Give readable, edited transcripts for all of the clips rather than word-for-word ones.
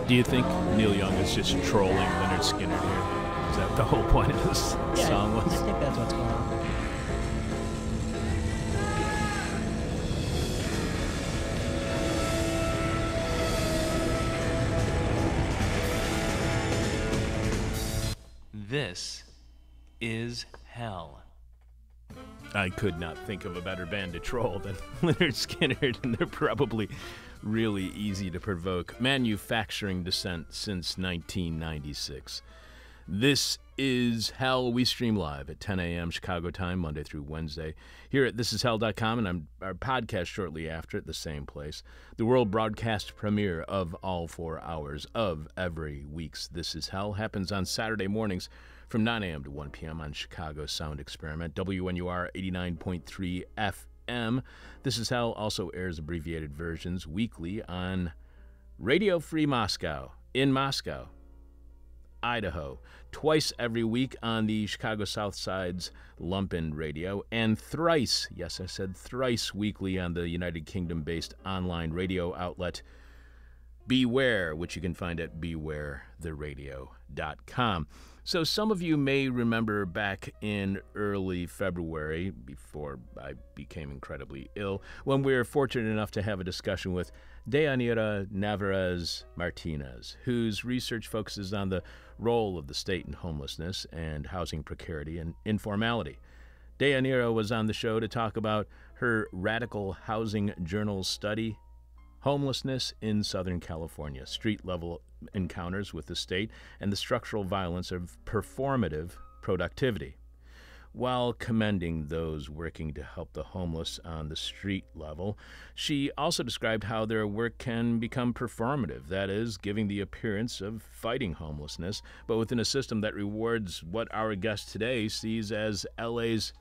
Do you think Neil Young is just trolling Leonard Skinner here? Is that the whole point of this song was? I think that's what's going on. This is hell. I could not think of a better band to troll than Leonard Skinner, and they're probably really easy to provoke. Manufacturing Dissent since 1996. This is Hell. We stream live at 10 a.m. Chicago time, Monday through Wednesday, here at thisishell.com, and our podcast shortly after at the same place. The world broadcast premiere of all 4 hours of every week's This Is Hell happens on Saturday mornings from 9 a.m. to 1 p.m. on Chicago Sound Experiment, WNUR 89.3 FM. This Is Hell also airs abbreviated versions weekly on Radio Free Moscow in Moscow, Idaho, twice every week on the Chicago South Side's Lumpen Radio, and thrice, yes, I said thrice weekly on the United Kingdom-based online radio outlet Beware, which you can find at bewaretheradio.com. So some of you may remember back in early February, before I became incredibly ill, when we were fortunate enough to have a discussion with Deyanira Navarez Martinez, whose research focuses on the role of the state in homelessness and housing precarity and informality. Deyanira was on the show to talk about her Radical Housing Journal study, Homelessness in Southern California, street-level encounters with the state and the structural violence of performative productivity. While commending those working to help the homeless on the street level, she also described how their work can become performative, that is, giving the appearance of fighting homelessness, but within a system that rewards what our guest today sees as LA's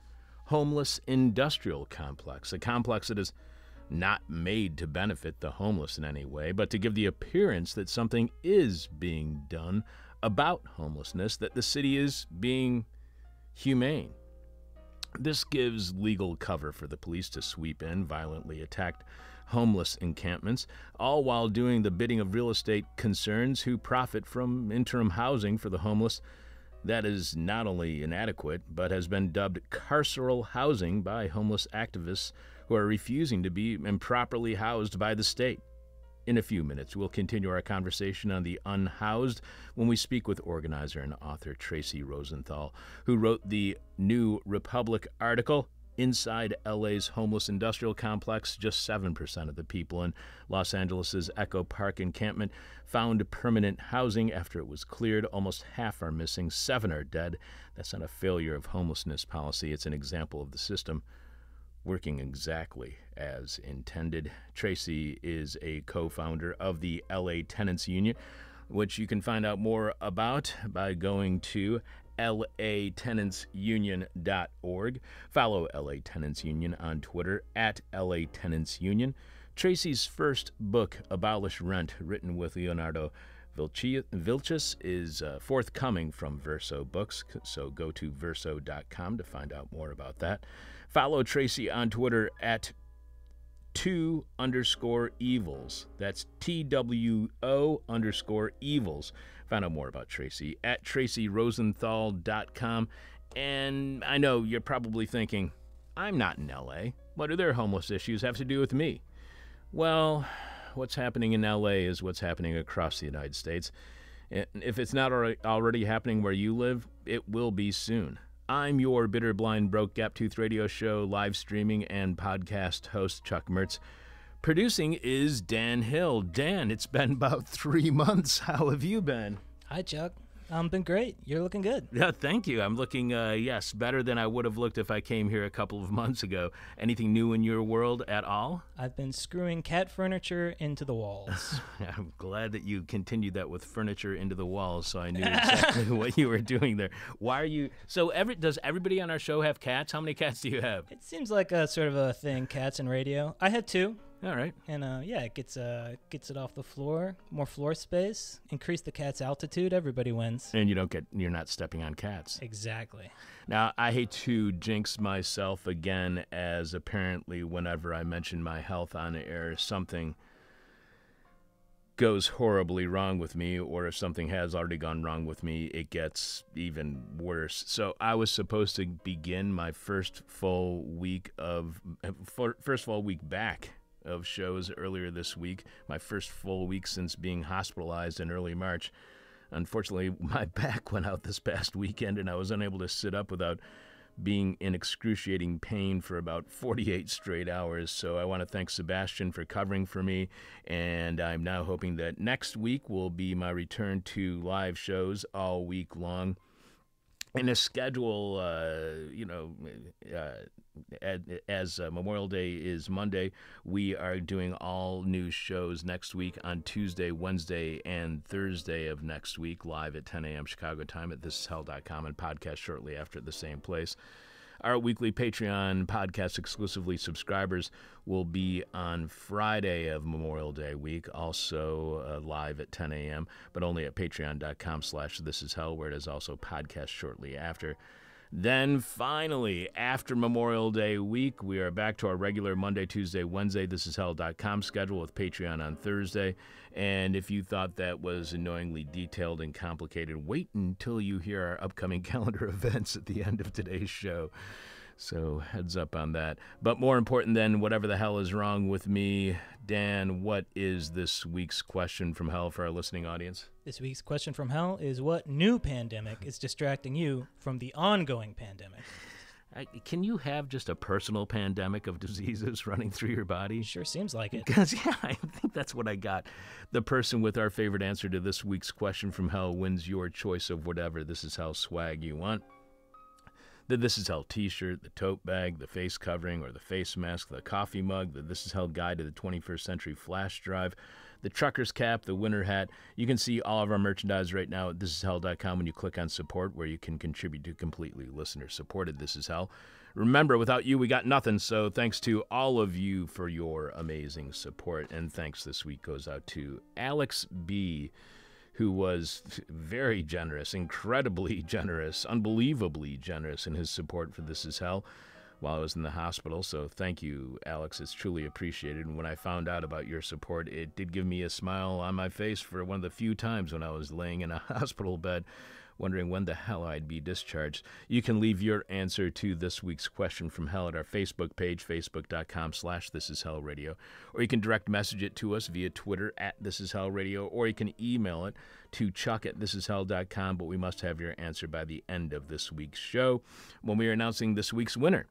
homeless industrial complex, a complex that is not made to benefit the homeless in any way, but to give the appearance that something is being done about homelessness, that the city is being humane. This gives legal cover for the police to sweep in violently attacked homeless encampments, all while doing the bidding of real estate concerns who profit from interim housing for the homeless that is not only inadequate, but has been dubbed carceral housing by homeless activists who are refusing to be improperly housed by the state. In a few minutes, we'll continue our conversation on the unhoused when we speak with organizer and author Tracy Rosenthal, who wrote the New Republic article, Inside LA's Homeless Industrial Complex, just 7% of the people in Los Angeles' Echo Park encampment found permanent housing after it was cleared. Almost half are missing, 7 are dead. That's not a failure of homelessness policy. It's an example of the system working exactly as intended. Tracy is a co-founder of the LA Tenants Union, which you can find out more about by going to latenantsunion.org. Follow LA Tenants Union on Twitter at LA Tenants Union. Tracy's first book, Abolish Rent, written with Leonardo Vilches, is forthcoming from Verso Books, so go to verso.com to find out more about that. Follow Tracy on Twitter at 2_evils. That's TWO_evils. Find out more about Tracy at tracyrosenthal.com. And I know you're probably thinking, I'm not in LA. What do their homeless issues have to do with me? Well, what's happening in LA is what's happening across the United States. And if it's not already happening where you live, it will be soon. I'm your bitter, blind, broke, gap-toothed radio show, live streaming, and podcast host, Chuck Mertz. Producing is Dan Hill. Dan, it's been about 3 months. How have you been? Hi, Chuck. Been great. You're looking good. Yeah, thank you. I'm looking, yes, better than I would have looked if I came here a couple of months ago. Anything new in your world at all? I've been screwing cat furniture into the walls. I'm glad that you continued that with furniture into the walls, so I knew exactly what you were doing there. Why are you... So does everybody on our show have cats? How many cats do you have? It seems like a sort of a thing, cats and radio. I had 2. All right. And yeah, it gets it off the floor, more floor space, increase the cat's altitude, everybody wins. And you're not stepping on cats. Exactly. Now, I hate to jinx myself again, as apparently whenever I mention my health on air, something goes horribly wrong with me, or if something has already gone wrong with me, it gets even worse. So I was supposed to begin my first full week back of shows earlier this week, my first full week since being hospitalized in early March. Unfortunately, my back went out this past weekend, and I was unable to sit up without being in excruciating pain for about 48 straight hours. So I want to thank Sebastian for covering for me, and I'm now hoping that next week will be my return to live shows all week long. In a schedule, as Memorial Day is Monday, we are doing all new shows next week on Tuesday, Wednesday, and Thursday of next week, live at 10 a.m. Chicago time at thisishell.com, and podcast shortly after at the same place. Our weekly Patreon podcast exclusively subscribers will be on Friday of Memorial Day week, also live at 10 a.m., but only at patreon.com/thisishell, where it is also podcast shortly after. Then finally, after Memorial Day week, we are back to our regular Monday, Tuesday, Wednesday, thisishell.com schedule with Patreon on Thursday. And if you thought that was annoyingly detailed and complicated, wait until you hear our upcoming calendar events at the end of today's show. So heads up on that. But more important than whatever the hell is wrong with me, Dan, what is this week's question from hell for our listening audience? This week's question from hell is, what new pandemic is distracting you from the ongoing pandemic? Can you have just a personal pandemic of diseases running through your body? Sure seems like it. Because, yeah, I think that's what I got. The person with our favorite answer to this week's question from hell wins your choice of whatever This Is Hell swag you want. The This Is Hell t-shirt, the tote bag, the face covering or the face mask, the coffee mug, the This Is Hell guide to the 21st century flash drive, the trucker's cap, the winter hat. You can see all of our merchandise right now at thisishell.com when you click on support, where you can contribute to completely listener-supported This Is Hell. Remember, without you, we got nothing, so thanks to all of you for your amazing support. And thanks this week goes out to Alex B., who was very generous, incredibly generous, unbelievably generous in his support for This Is Hell while I was in the hospital. So thank you, Alex. It's truly appreciated. And when I found out about your support, it did give me a smile on my face for one of the few times when I was laying in a hospital bed wondering when the hell I'd be discharged. You can leave your answer to this week's question from hell at our Facebook page, facebook.com/thisishellradio, or you can direct message it to us via Twitter at thisishellradio, or you can email it to chuck@thisishell.com, but we must have your answer by the end of this week's show when we are announcing this week's winner,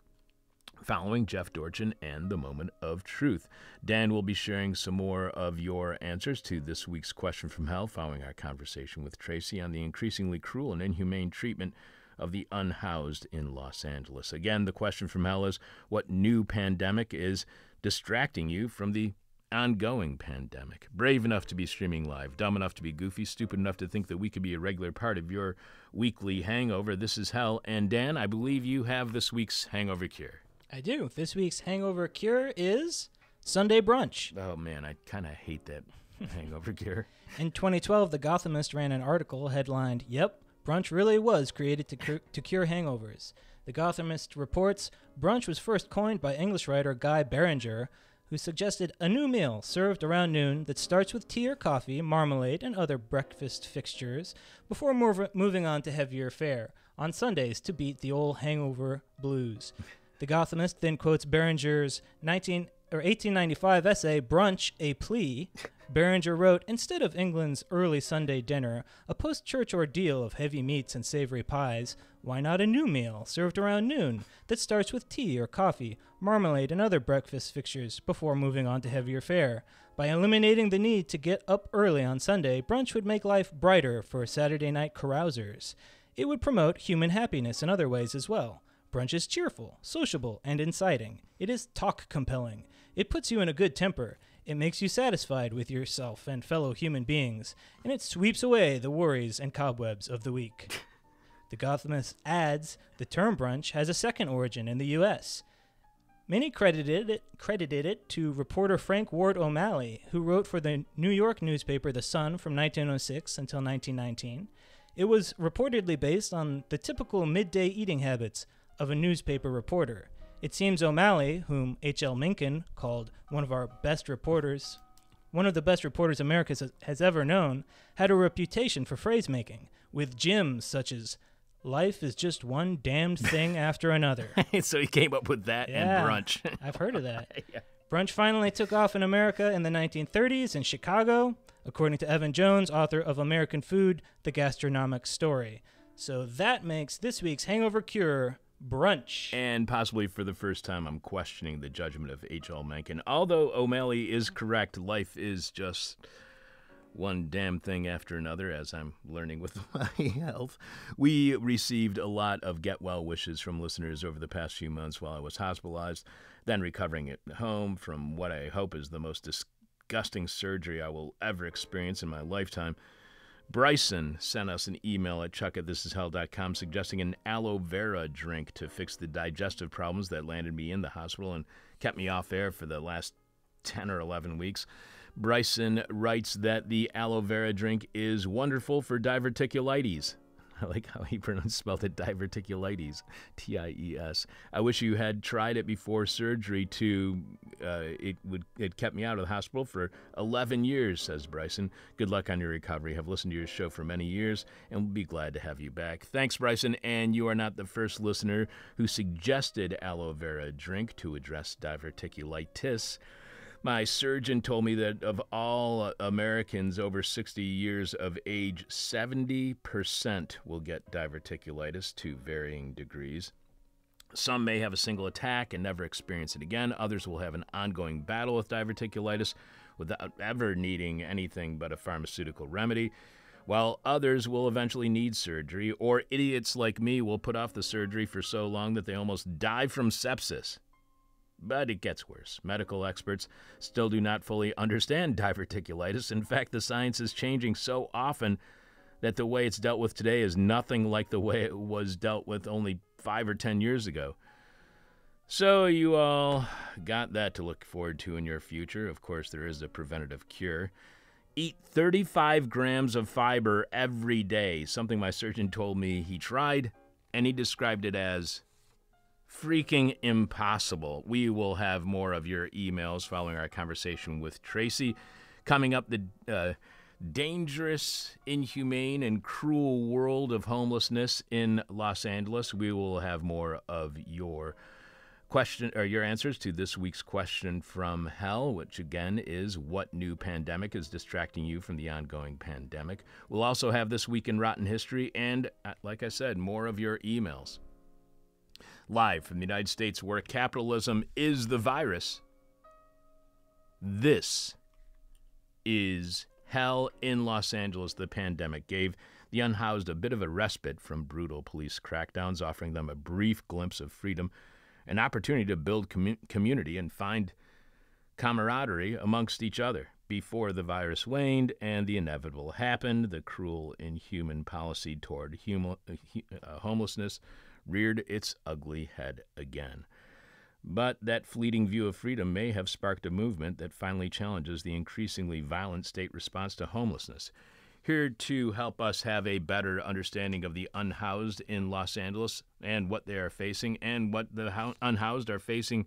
following Jeff Dorchin and the Moment of Truth. Dan will be sharing some more of your answers to this week's question from hell following our conversation with Tracy on the increasingly cruel and inhumane treatment of the unhoused in Los Angeles. Again, the question from hell is, what new pandemic is distracting you from the ongoing pandemic? Brave enough to be streaming live, dumb enough to be goofy, stupid enough to think that we could be a regular part of your weekly hangover. This is hell. And Dan, I believe you have this week's hangover cure. I do. This week's hangover cure is Sunday brunch. Oh, man, I kind of hate that hangover cure. In 2012, The Gothamist ran an article headlined, "Yep, brunch really was created to cure hangovers." The Gothamist reports, brunch was first coined by English writer Guy Beringer, who suggested a new meal served around noon that starts with tea or coffee, marmalade, and other breakfast fixtures before moving on to heavier fare on Sundays to beat the old hangover blues. The Gothamist then quotes Beringer's 1895 essay, Brunch, a Plea. Beringer wrote, instead of England's early Sunday dinner, a post-church ordeal of heavy meats and savory pies, why not a new meal served around noon that starts with tea or coffee, marmalade, and other breakfast fixtures before moving on to heavier fare? By eliminating the need to get up early on Sunday, brunch would make life brighter for Saturday night carousers. It would promote human happiness in other ways as well. Brunch is cheerful, sociable, and inciting. It is talk-compelling. It puts you in a good temper. It makes you satisfied with yourself and fellow human beings, and it sweeps away the worries and cobwebs of the week. The Gothamist adds, the term brunch has a second origin in the U.S. Many credited it to reporter Frank Ward O'Malley, who wrote for the New York newspaper The Sun from 1906 until 1919. It was reportedly based on the typical midday eating habits of a newspaper reporter. It seems O'Malley, whom H.L. Mencken called one of our best reporters, one of the best reporters America has ever known, had a reputation for phrase-making, with gems such as, "Life is just one damned thing after another." So he came up with that and brunch. I've heard of that. Yeah. Brunch finally took off in America in the 1930s in Chicago, according to Evan Jones, author of American Food, The Gastronomic Story. So that makes this week's hangover cure brunch. And possibly for the first time, I'm questioning the judgment of H.L. Mencken. Although O'Malley is correct, life is just one damn thing after another, as I'm learning with my health. We received a lot of get well wishes from listeners over the past few months while I was hospitalized, then recovering at home from what I hope is the most disgusting surgery I will ever experience in my lifetime. Bryson sent us an email at chuck@thisishell.com suggesting an aloe vera drink to fix the digestive problems that landed me in the hospital and kept me off air for the last 10 or 11 weeks. Bryson writes that the aloe vera drink is wonderful for diverticulitis. I like how he spelled it, diverticulitis, T-I-E-S. I wish you had tried it before surgery too. It kept me out of the hospital for 11 years, says Bryson. Good luck on your recovery. Have listened to your show for many years and will be glad to have you back. Thanks, Bryson. And you are not the first listener who suggested aloe vera drink to address diverticulitis. My surgeon told me that of all Americans over 60 years of age, 70% will get diverticulitis to varying degrees. Some may have a single attack and never experience it again. Others will have an ongoing battle with diverticulitis without ever needing anything but a pharmaceutical remedy, while others will eventually need surgery, or idiots like me will put off the surgery for so long that they almost die from sepsis. But it gets worse. Medical experts still do not fully understand diverticulitis. In fact, the science is changing so often that the way it's dealt with today is nothing like the way it was dealt with only 5 or 10 years ago. So you all got that to look forward to in your future. Of course, there is a preventative cure. Eat 35 grams of fiber every day, something my surgeon told me he tried, and he described it as freaking impossible. We will have more of your emails following our conversation with Tracy. Coming up, the dangerous, inhumane, and cruel world of homelessness in Los Angeles. We will have more of your your answers to this week's question from hell, which again is, what new pandemic is distracting you from the ongoing pandemic? We'll also have This Week in Rotten History and, like I said, more of your emails. Live from the United States, where capitalism is the virus, this is hell in Los Angeles. The pandemic gave the unhoused a bit of a respite from brutal police crackdowns, offering them a brief glimpse of freedom, an opportunity to build community and find camaraderie amongst each other. Before the virus waned and the inevitable happened, the cruel, inhuman policy toward homelessness reared its ugly head again. But that fleeting view of freedom may have sparked a movement that finally challenges the increasingly violent state response to homelessness. Here to help us have a better understanding of the unhoused in Los Angeles and what they are facing and what the unhoused are facing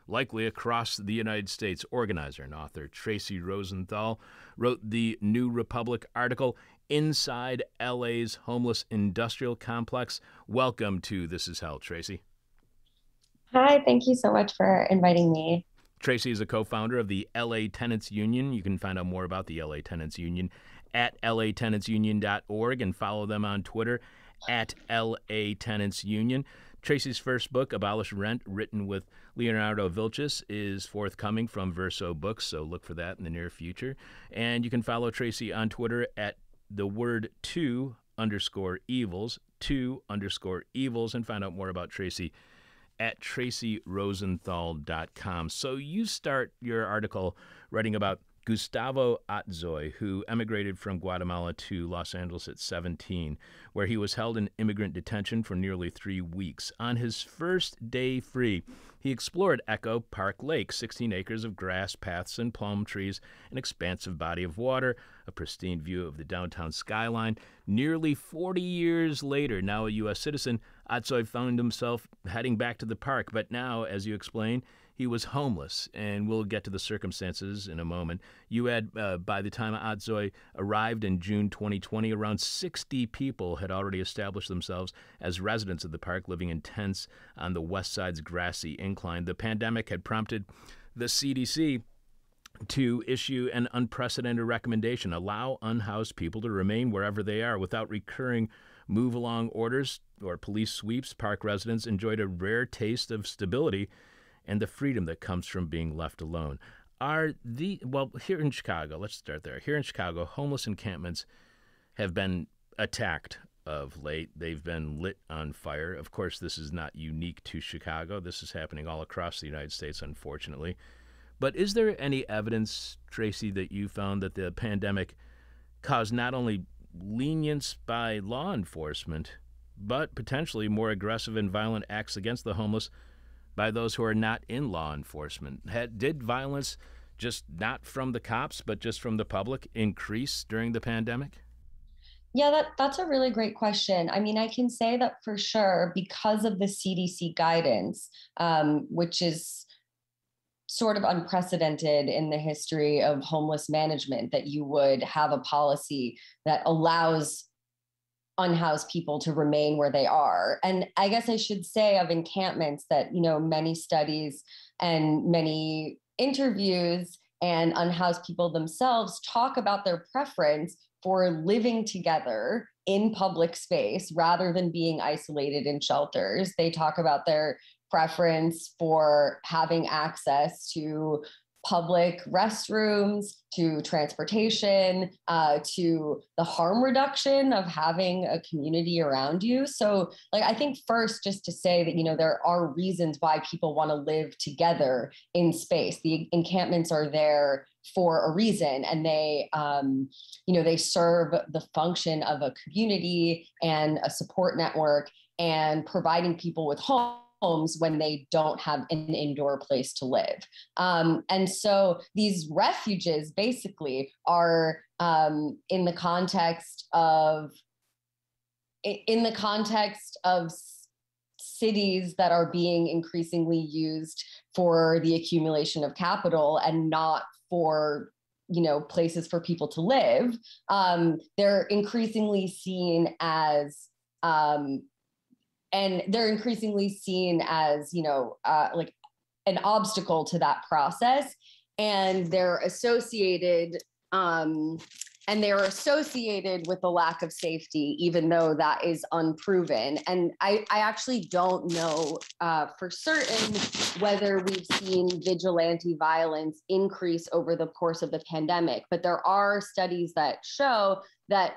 likely across the United States, organizer and author Tracy Rosenthal wrote the New Republic article, Inside LA's Homeless Industrial Complex. Welcome to This Is Hell, Tracy. Hi, thank you so much for inviting me. Tracy is a co-founder of the LA Tenants Union. You can find out more about the LA Tenants Union at latenantsunion.org and follow them on Twitter at LA Tenants Union. Tracy's first book, Abolish Rent, written with Leonardo Vilches, is forthcoming from Verso Books, so look for that in the near future. And you can follow Tracy on Twitter at the word 2_evils, 2_evils, and find out more about Tracy at tracyrosenthal.com. So you start your article writing about Gustavo Atzoy, who emigrated from Guatemala to Los Angeles at 17, where he was held in immigrant detention for nearly 3 weeks. On his first day free, he explored Echo Park Lake, 16 acres of grass, paths, and palm trees, an expansive body of water, a pristine view of the downtown skyline. Nearly 40 years later, now a U.S. citizen, Atzoy found himself heading back to the park, but now, as you explain, he was homeless, and we'll get to the circumstances in a moment. You had, by the time Adzoy arrived in June 2020, around 60 people had already established themselves as residents of the park, living in tents on the west side's grassy incline. The pandemic had prompted the CDC to issue an unprecedented recommendation: allow unhoused people to remain wherever they are without recurring move-along orders or police sweeps. Park residents enjoyed a rare taste of stability and the freedom that comes from being left alone. Here in Chicago, let's start there. Here in Chicago, homeless encampments have been attacked of late. They've been lit on fire. Of course, this is not unique to Chicago. This is happening all across the United States, unfortunately. But is there any evidence, Tracy, that you found that the pandemic caused not only lenience by law enforcement, but potentially more aggressive and violent acts against the homeless by those who are not in law enforcement? Did violence, just not from the cops, but just from the public, increase during the pandemic? Yeah, that's a really great question. I mean, I can say that for sure, because of the CDC guidance, which is sort of unprecedented in the history of homeless management, that you would have a policy that allows unhoused people to remain where they are. And I guess I should say of encampments that, many studies and many interviews and unhoused people themselves talk about their preference for living together in public space rather than being isolated in shelters. They talk about their preference for having access to public restrooms, to transportation, to the harm reduction of having a community around you. So I think first, just to say that, there are reasons why people want to live together in space. The encampments are there for a reason, and they, they serve the function of a community and a support network and providing people with homes when they don't have an indoor place to live. And so these refuges basically are in the context of cities that are being increasingly used for the accumulation of capital and not for places for people to live. They're increasingly seen as like an obstacle to that process, and they're associated with the lack of safety, even though that is unproven. And I actually don't know for certain whether we've seen vigilante violence increase over the course of the pandemic, but there are studies that show that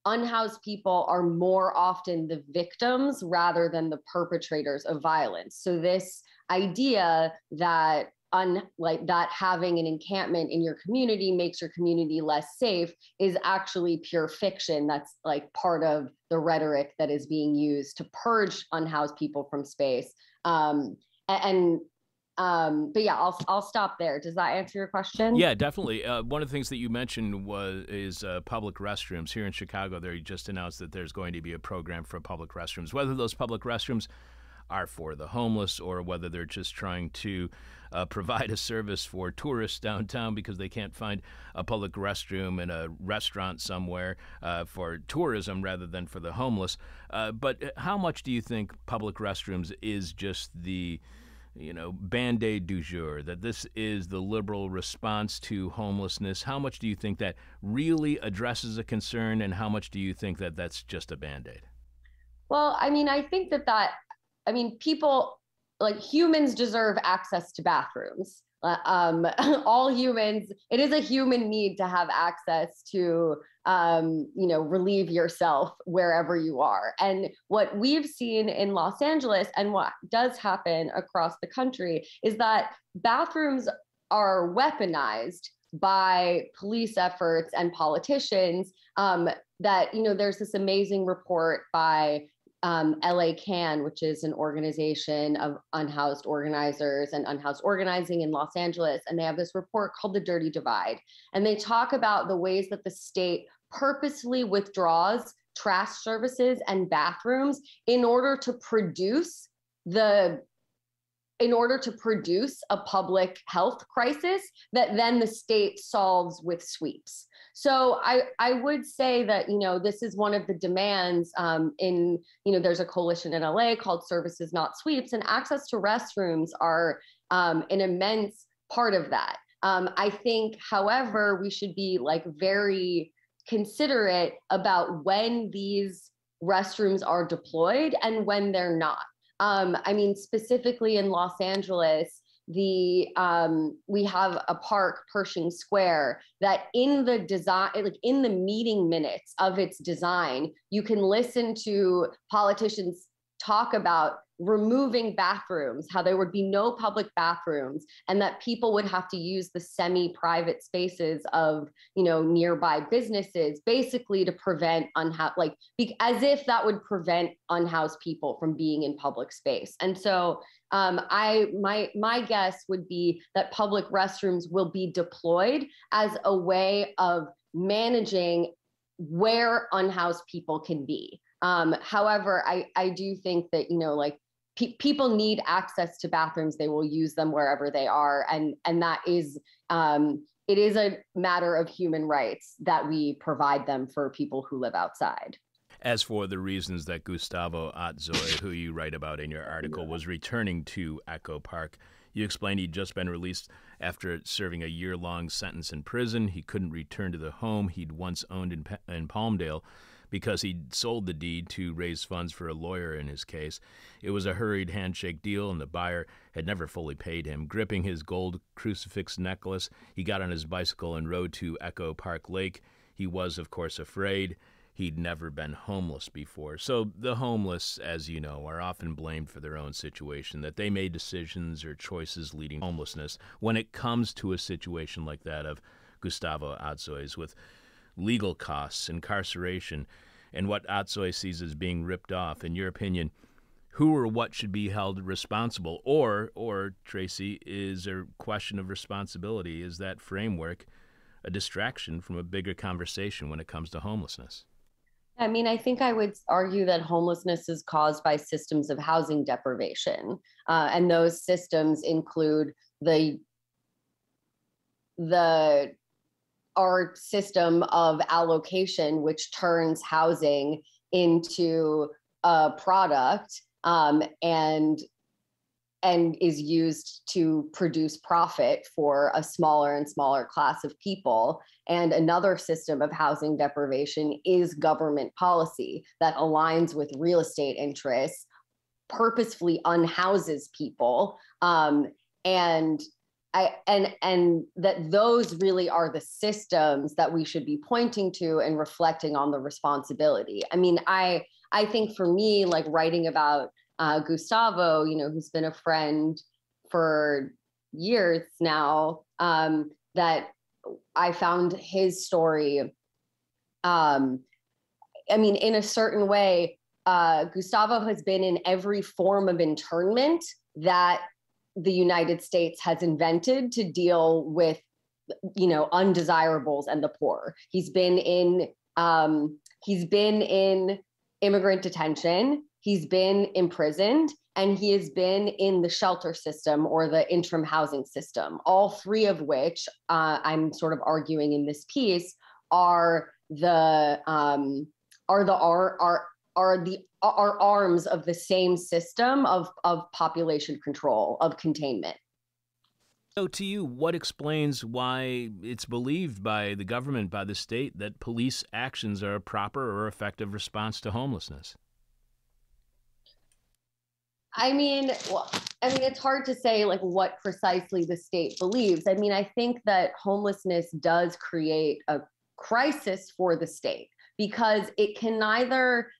unhoused people are more often the victims rather than the perpetrators of violence. So this idea that having an encampment in your community makes your community less safe is actually pure fiction. That's part of the rhetoric that is being used to purge unhoused people from space. But yeah, I'll stop there. Does that answer your question? Yeah, definitely. One of the things that you mentioned is public restrooms. Here in Chicago, they just announced that there's going to be a program for public restrooms. Whether those public restrooms are for the homeless or whether they're just trying to provide a service for tourists downtown because they can't find a public restroom in a restaurant somewhere for tourism rather than for the homeless. But how much do you think public restrooms is just the Band-Aid du jour, that this is the liberal response to homelessness? How much do you think that really addresses a concern, and how much do you think that that's just a Band-Aid? Well, I mean, I think people, humans deserve access to bathrooms. All humans, it is a human need to have access to, relieve yourself wherever you are. And what we've seen in Los Angeles and what does happen across the country is that bathrooms are weaponized by police efforts and politicians. There's this amazing report by LA Can, which is an organization of unhoused organizers and unhoused organizing in Los Angeles. And they have this report called The Dirty Divide. And they talk about the ways that the state purposely withdraws trash services and bathrooms in order to produce the in order to produce a public health crisis that then the state solves with sweeps. So I would say that, this is one of the demands there's a coalition in LA called Services Not Sweeps, and access to restrooms are an immense part of that. I think, however, we should be very considerate about when these restrooms are deployed and when they're not. Specifically in Los Angeles, we have a park, Pershing Square, that in the design, in the meeting minutes of its design, you can listen to politicians talk about removing bathrooms, how there would be no public bathrooms, and that people would have to use the semi-private spaces of, nearby businesses, basically to prevent as if that would prevent unhoused people from being in public space. And so my guess would be that public restrooms will be deployed as a way of managing where unhoused people can be. However, I do think that, people need access to bathrooms. They will use them wherever they are. And that is, it is a matter of human rights that we provide them for people who live outside. As for the reasons that Gustavo Atzoy, who you write about in your article, was returning to Echo Park, you explained he'd just been released after serving a year-long sentence in prison. He couldn't return to the home he'd once owned in Palmdale because he'd sold the deed to raise funds for a lawyer in his case. It was a hurried handshake deal, and the buyer had never fully paid him. Gripping his gold crucifix necklace, he got on his bicycle and rode to Echo Park Lake. He was, of course, afraid. He'd never been homeless before. So the homeless, as you know, are often blamed for their own situation, that they made decisions or choices leading to homelessness. When it comes to a situation like that of Gustavo Atzoy's, with legal costs, incarceration, and what Atzoy sees as being ripped off, in your opinion, who or what should be held responsible? Or Tracy, is a question of responsibility? Is that framework a distraction from a bigger conversation when it comes to homelessness? I think I would argue that homelessness is caused by systems of housing deprivation. And those systems include our system of allocation, which turns housing into a product and is used to produce profit for a smaller and smaller class of people. And another system of housing deprivation is government policy that aligns with real estate interests, purposefully unhouses people, and that those really are the systems that we should be pointing to and reflecting on the responsibility. I think for me, writing about Gustavo, who's been a friend for years now, that I found his story, in a certain way, Gustavo has been in every form of internment that the United States has invented to deal with, undesirables and the poor. He's been in immigrant detention. He's been imprisoned, and he has been in the shelter system or the interim housing system, all three of which I'm sort of arguing in this piece are arms of the same system of population control, of containment. So to you, what explains why it's believed by the government, by the state, that police actions are a proper or effective response to homelessness? It's hard to say what precisely the state believes. I think that homelessness does create a crisis for the state, because it can neither,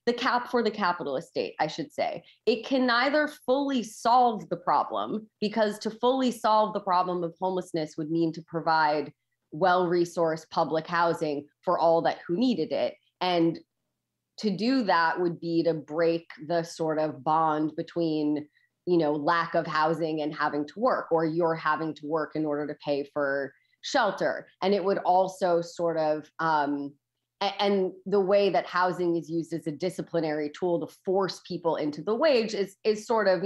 for the capitalist state, I should say, it can neither fully solve the problem, because to fully solve the problem of homelessness would mean to provide well-resourced public housing for all that who needed it. And to do that would be to break the sort of bond between, lack of housing and having to work, or you're having to work in order to pay for shelter. And it would also sort of, and the way that housing is used as a disciplinary tool to force people into the wage is sort of,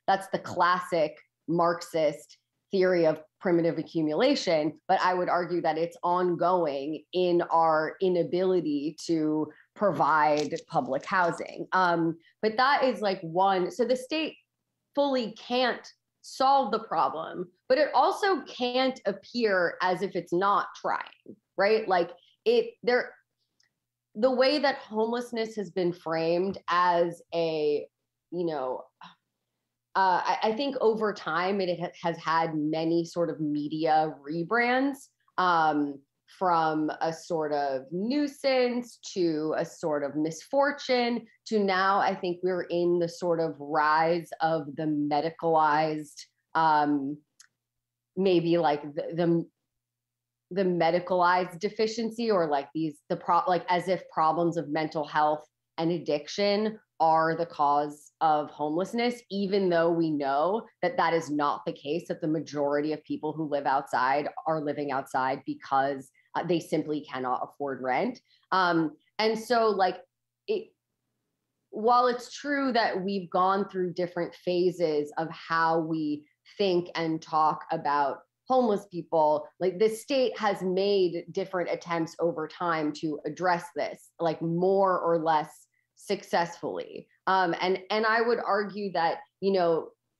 that's the classic Marxist theory of primitive accumulation, but I would argue that it's ongoing in our inability to provide public housing. But that is like one, so the state fully can't solve the problem, but it also can't appear as if it's not trying, right? Like the way that homelessness has been framed as a, I think over time it has had many sort of media rebrands, from a sort of nuisance to a sort of misfortune to now I think we're in the sort of rise of the medicalized, maybe like the medicalized deficiency, or like like as if problems of mental health and addiction are the cause of homelessness, even though we know that that is not the case, that the majority of people who live outside are living outside because they simply cannot afford rent. And so like while it's true that we've gone through different phases of how we think and talk about homeless people, like the state has made different attempts over time to address this, like more or less successfully. And I would argue that,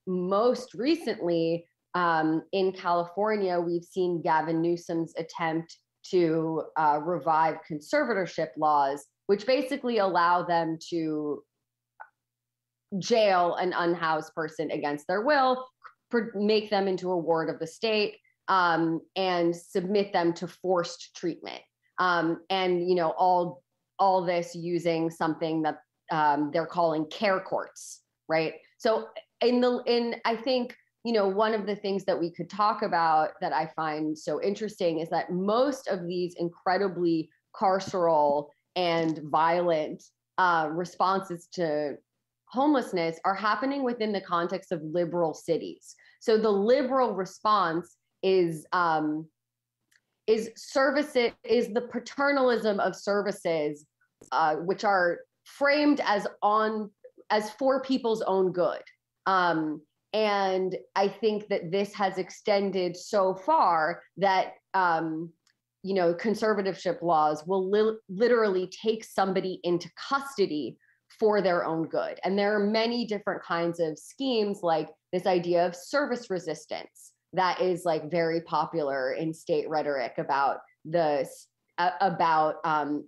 most recently in California, we've seen Gavin Newsom's attempt to revive conservatorship laws, which basically allow them to jail an unhoused person against their will, make them into a ward of the state, and submit them to forced treatment. And all this using something that they're calling care courts, right? So I think, one of the things that we could talk about that I find so interesting is that most of these incredibly carceral and violent responses to homelessness are happening within the context of liberal cities. So the liberal response is the paternalism of services, which are framed as for people's own good. And I think that this has extended so far that conservatorship laws will literally take somebody into custody for their own good. And there are many different kinds of schemes, like this idea of service resistance that is like very popular in state rhetoric about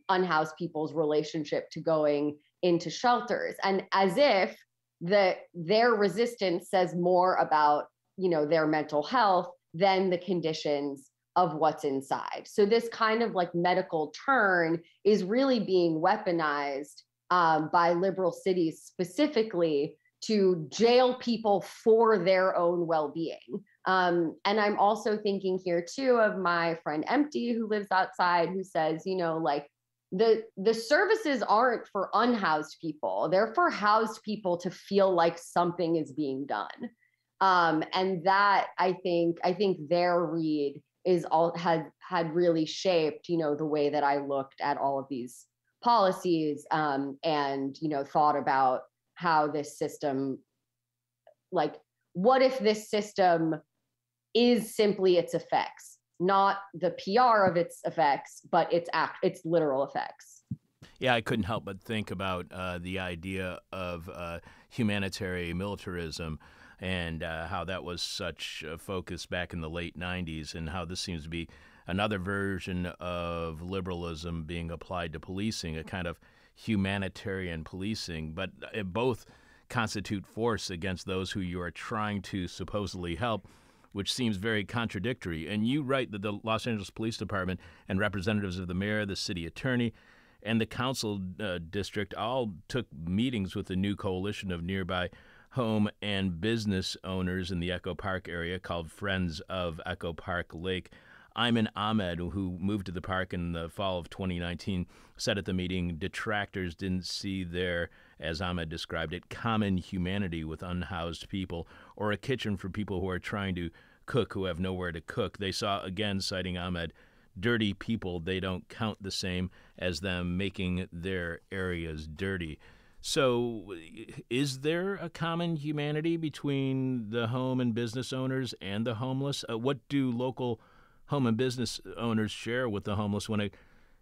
unhoused people's relationship to going into shelters, and as if their resistance says more about their mental health than the conditions of what's inside. So this kind of like medical turn is really being weaponized by liberal cities specifically to jail people for their own well-being. And I'm also thinking here too of my friend Empty, who lives outside, who says, like the services aren't for unhoused people. They're for housed people to feel like something is being done. And that I think their read had really shaped, the way that I looked at all of these policies, and thought about how this system, like, what if this system is simply its effects, not the PR of its effects, but its literal effects. Yeah, I couldn't help but think about the idea of humanitarian militarism and how that was such a focus back in the late 90s, and how this seems to be another version of liberalism being applied to policing, a kind of humanitarian policing, but both constitute force against those who you are trying to supposedly help, which seems very contradictory. And you write that the Los Angeles Police Department and representatives of the mayor, the city attorney, and the council district all took meetings with a new coalition of nearby home and business owners in the Echo Park area called Friends of Echo Park Lake. Ayman Ahmed, who moved to the park in the fall of 2019, said at the meeting detractors didn't see there, as Ahmed described it, common humanity with unhoused people, or a kitchen for people who are trying to cook who have nowhere to cook. They saw, again, citing Ahmed, dirty people. They don't count the same as them making their areas dirty. So, is there a common humanity between the home and business owners and the homeless? What do local home and business owners share with the homeless when it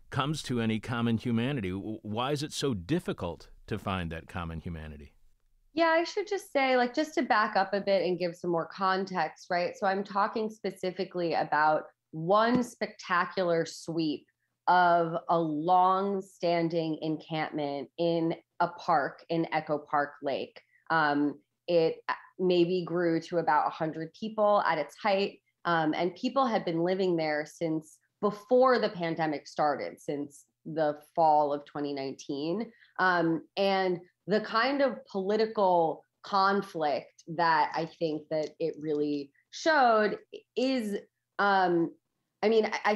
comes to any common humanity? Why is it so difficult to find that common humanity? Yeah, I should just say, like, just to back up a bit and give some more context, right? So I'm talking specifically about one spectacular sweep of a long-standing encampment in a park in Echo Park Lake. It maybe grew to about 100 people at its height, and people had been living there since before the pandemic started, since the fall of 2019. And the kind of political conflict that I think that it really showed is, I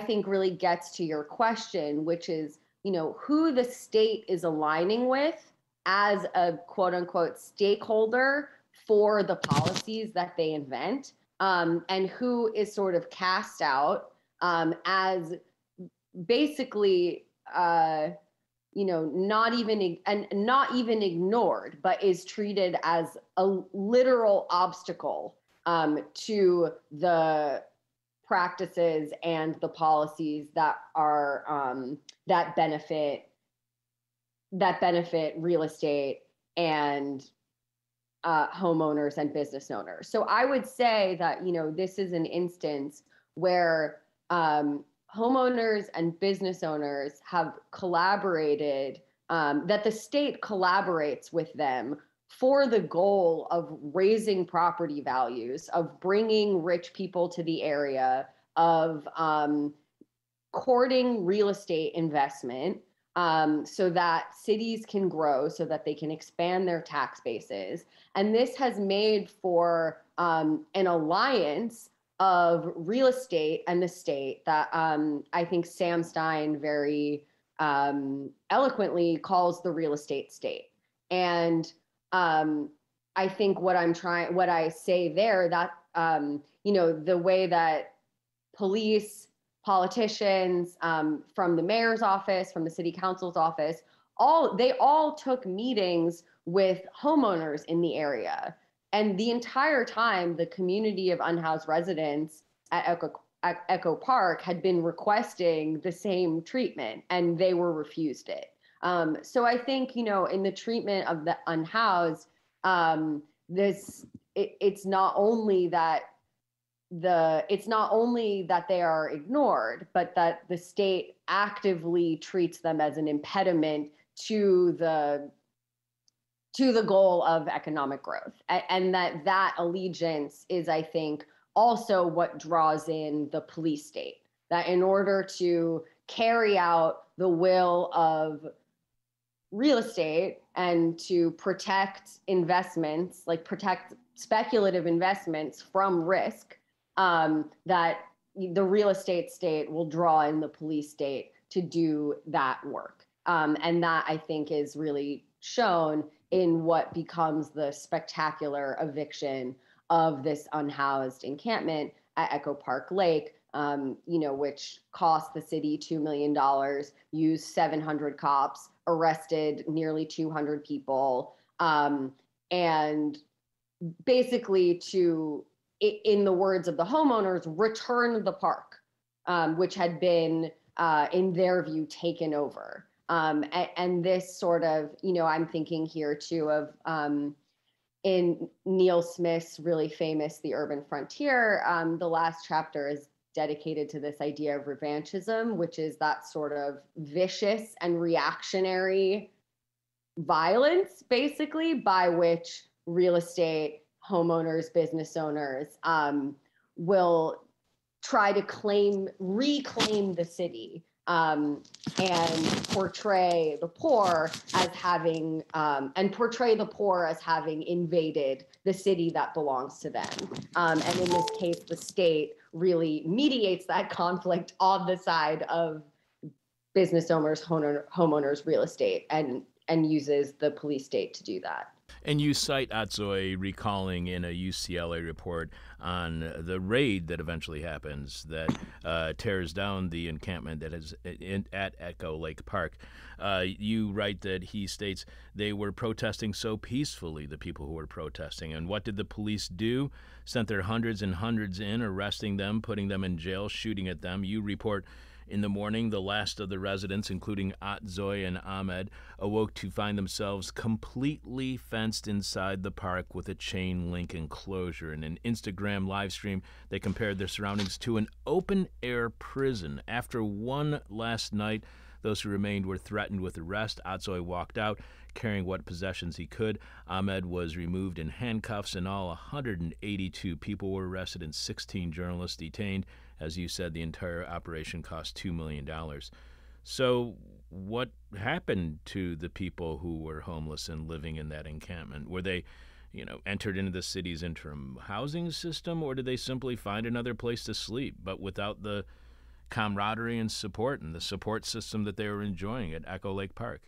think really gets to your question, which is, who the state is aligning with as a quote unquote stakeholder for the policies that they invent, and who is sort of cast out as basically, not even ignored, but is treated as a literal obstacle to the practices and the policies that are that benefit real estate and homeowners and business owners. So I would say that this is an instance where homeowners and business owners have collaborated, that the state collaborates with them for the goal of raising property values, of bringing rich people to the area, of courting real estate investment, so that cities can grow, so that they can expand their tax bases. And this has made for an alliance of real estate and the state that I think Sam Stein very eloquently calls the real estate state. And I think what I say there, that the way that police, politicians, from the mayor's office, from the city council's office, they all took meetings with homeowners in the area. And the entire time, the community of unhoused residents at Echo Park had been requesting the same treatment, and they were refused it. So I think, in the treatment of the unhoused, it's not only that they are ignored, but that the state actively treats them as an impediment to the goal of economic growth. And that allegiance is, I think, also what draws in the police state, that in order to carry out the will of real estate and to protect investments, like protect speculative investments from risk, that the real estate state will draw in the police state to do that work. And that, I think, is really shown in what becomes the spectacular eviction of this unhoused encampment at Echo Park Lake, which cost the city $2 million, used 700 cops, arrested nearly 200 people, and basically to, in the words of the homeowners, return the park, which had been, in their view, taken over. And this sort of, I'm thinking here too of, in Neil Smith's really famous The Urban Frontier, the last chapter is dedicated to this idea of revanchism, which is that sort of vicious and reactionary violence, basically, by which real estate homeowners, business owners will try to reclaim the city, and portray the poor as having invaded the city that belongs to them. And in this case, the state really mediates that conflict on the side of business owners, homeowners, real estate, and uses the police state to do that. And you cite Atzoy recalling in a UCLA report on the raid that eventually happens that tears down the encampment that is at Echo Lake Park. You write that he states they were protesting so peacefully, the people who were protesting. And what did the police do? Sent their hundreds and hundreds in, arresting them, putting them in jail, shooting at them. You report in the morning, the last of the residents, including Atzoy and Ahmed, awoke to find themselves completely fenced inside the park with a chain link enclosure. In an Instagram live stream, they compared their surroundings to an open-air prison. After one last night, those who remained were threatened with arrest. Atzoy walked out, carrying what possessions he could. Ahmed was removed in handcuffs. In all, 182 people were arrested and 16 journalists detained. As you said, the entire operation cost $2 million. So what happened to the people who were homeless and living in that encampment? Were they, entered into the city's interim housing system, or did they simply find another place to sleep, but without the camaraderie and support and the support system that they were enjoying at Echo Lake Park?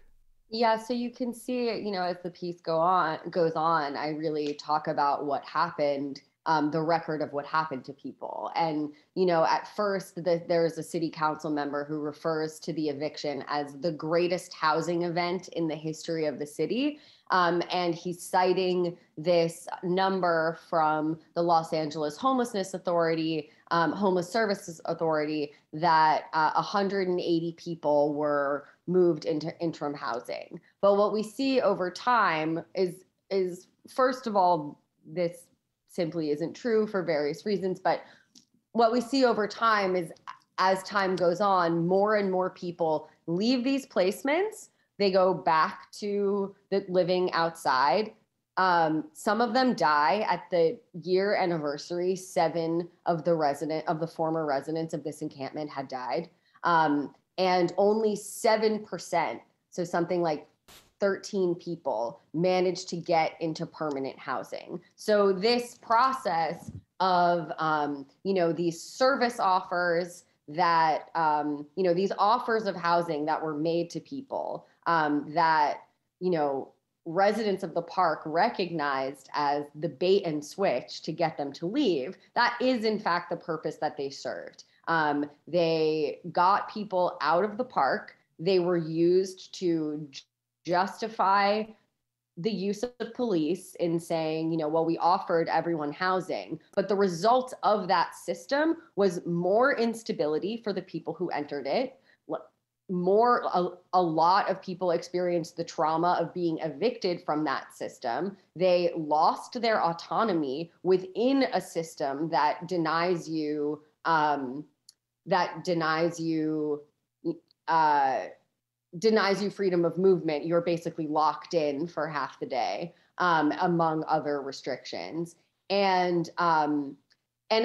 Yeah, so you can see, as the piece goes on, I really talk about what happened, the record of what happened to people. And, at first there's a city council member who refers to the eviction as the greatest housing event in the history of the city. And he's citing this number from the Los Angeles Homelessness Authority, Homeless Services Authority, that 180 people were moved into interim housing. But what we see over time is first of all, this simply isn't true for various reasons. But what we see over time is, as time goes on, more and more people leave these placements. They go back to the living outside. Some of them die at the year anniversary. 7 of the former residents of this encampment had died. And only 7%, so something like 13 people, managed to get into permanent housing. So this process of, these service offers that, these offers of housing that were made to people that, residents of the park recognized as the bait and switch to get them to leave, that is in fact the purpose that they served. They got people out of the park. They were used to justify the use of police in saying, we offered everyone housing. But the result of that system was more instability for the people who entered it. A lot of people experienced the trauma of being evicted from that system. They lost their autonomy within a system that denies you freedom of movement. You're basically locked in for half the day, among other restrictions. And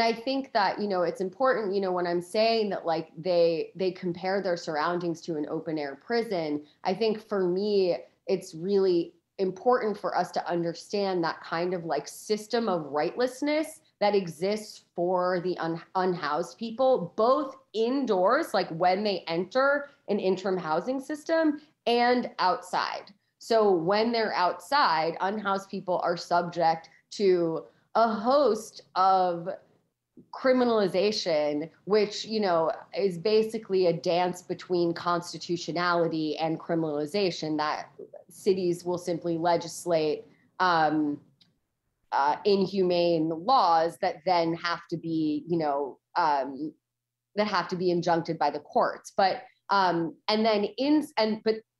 I think that, it's important, when I'm saying that like they compare their surroundings to an open air prison, I think for me, it's really important for us to understand that kind of like system of rightlessness that exists for the unhoused people, both indoors, like when they enter an interim housing system, and outside. So when they're outside, unhoused people are subject to a host of criminalization, which, is basically a dance between constitutionality and criminalization, that cities will simply legislate inhumane laws that then have to be, injuncted by the courts. But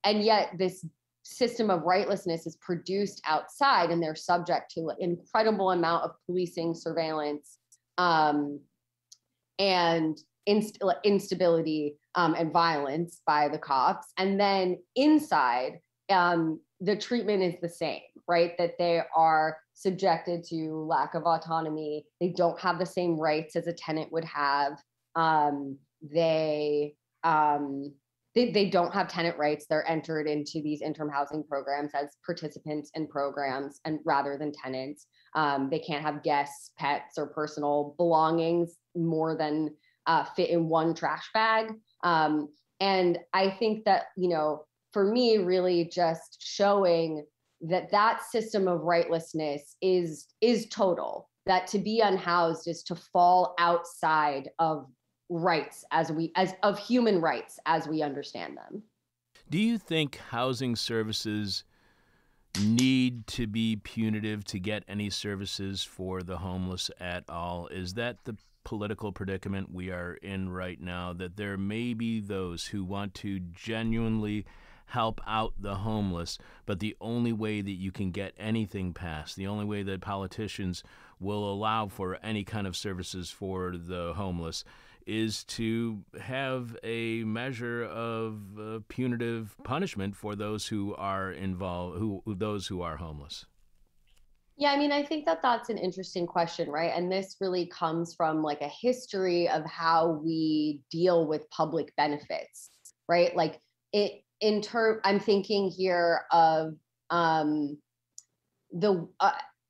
yet this system of rightlessness is produced outside, and they're subject to an incredible amount of policing, surveillance, and instability and violence by the cops. And then inside, the treatment is the same, right? That they are subjected to lack of autonomy. They don't have the same rights as a tenant would have. They don't have tenant rights. They're entered into these interim housing programs as participants in programs, and rather than tenants. They can't have guests, pets, or personal belongings more than fit in one trash bag. And I think that, for me, really just showing that system of rightlessness is total, that to be unhoused is to fall outside of rights as of human rights as we understand them. Do you think housing services need to be punitive to get any services for the homeless at all? Is that the political predicament we are in right now, that there may be those who want to genuinely help out the homeless, but the only way that you can get anything passed, the only way that politicians will allow for any kind of services for the homeless is to have a measure of punitive punishment for those who are involved, those who are homeless? Yeah, I mean, I think that that's an interesting question, right? And this really comes from like a history of how we deal with public benefits, right? Like I'm thinking here of the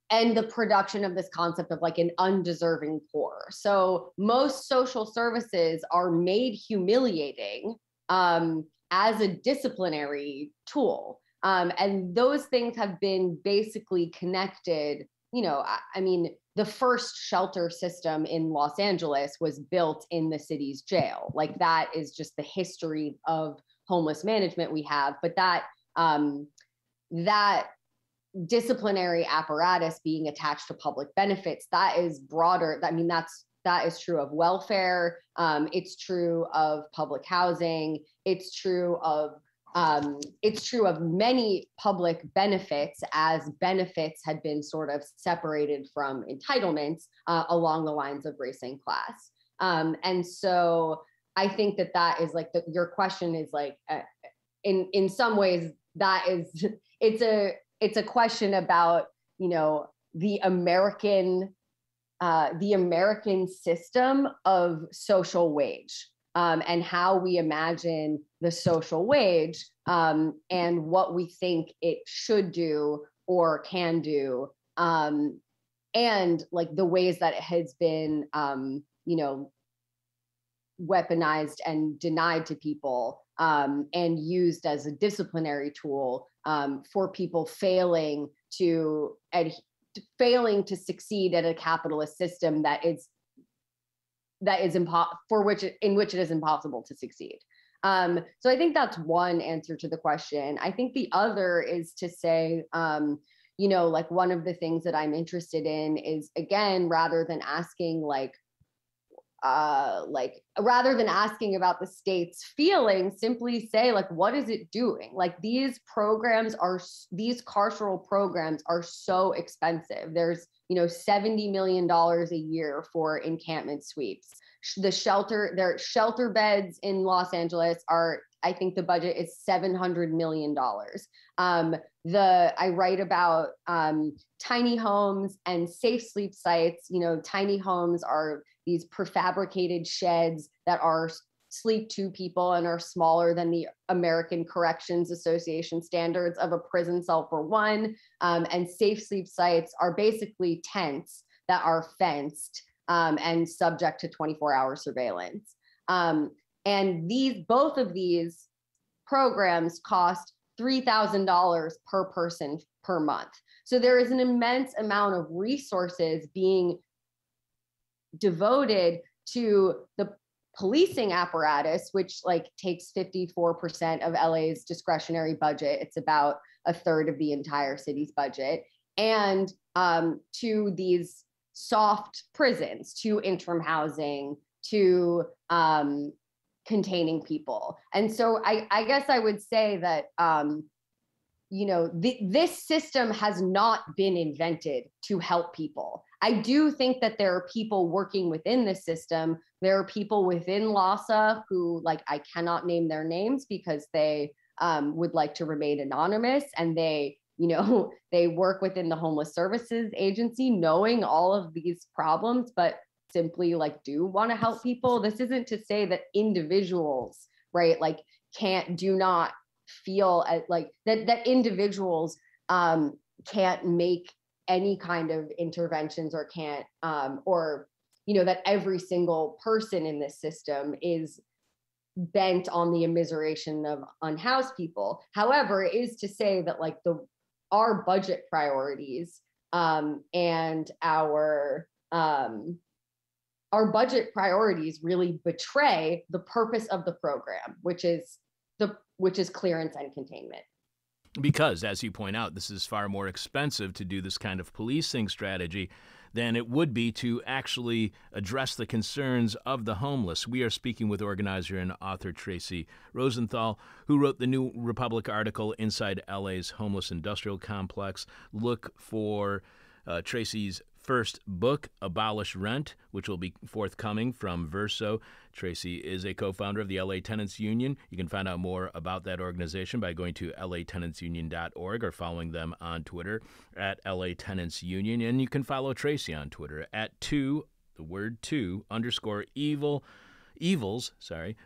and the production of this concept of like an undeserving poor. So most social services are made humiliating as a disciplinary tool. And those things have been basically connected. I mean, the first shelter system in Los Angeles was built in the city's jail. Like that is just the history of homeless management we have. But that disciplinary apparatus being attached to public benefits, that is broader. I mean, that is true of welfare. It's true of public housing. It's true of many public benefits, as benefits had been sort of separated from entitlements along the lines of race and class. And so I think that is like your question is like, in some ways that is, it's a question about, the American system of social wage, and how we imagine the social wage, and what we think it should do or can do, and like the ways that it has been, weaponized and denied to people, and used as a disciplinary tool for people failing to succeed at a capitalist system in which it is impossible to succeed. So I think that's one answer to the question. I think the other is to say, like one of the things that I'm interested in is, again, rather than asking about the state's feelings, simply say, like, what is it doing? Like these carceral programs are so expensive. There's, $70 million a year for encampment sweeps. Their shelter beds in Los Angeles I think the budget is $700 million. I write about tiny homes and safe sleep sites. Tiny homes are these prefabricated sheds that are sleep two people and are smaller than the American Corrections Association standards of a prison cell for one. And safe sleep sites are basically tents that are fenced and subject to 24-hour surveillance. And both of these programs cost $3,000 per person per month. So there is an immense amount of resources being devoted to the policing apparatus, which takes 54% of LA's discretionary budget. It's about a third of the entire city's budget. And to these soft prisons, to interim housing, to containing people. And so I guess I would say that, this system has not been invented to help people. I do think that there are people working within the system. There are people within LASA who, I cannot name their names because they would like to remain anonymous, and they work within the Homeless Services Agency knowing all of these problems, but simply do want to help people. This isn't to say that individuals, right, do not feel that individuals can't make any kind of interventions or can't, that every single person in this system is bent on the immiseration of unhoused people. However, it is to say that our budget priorities and our budget priorities really betray the purpose of the program, which is clearance and containment. Because, as you point out, this is far more expensive to do this kind of policing strategy than it would be to actually address the concerns of the homeless. We are speaking with organizer and author Tracy Rosenthal, who wrote the New Republic article Inside LA's Homeless Industrial Complex. Look for Tracy's first book, Abolish Rent, which will be forthcoming from Verso. Tracy is a co-founder of the LA Tenants Union. You can find out more about that organization by going to latenantsunion.org or following them on Twitter at LA Tenants Union. And you can follow Tracy on Twitter at _evils.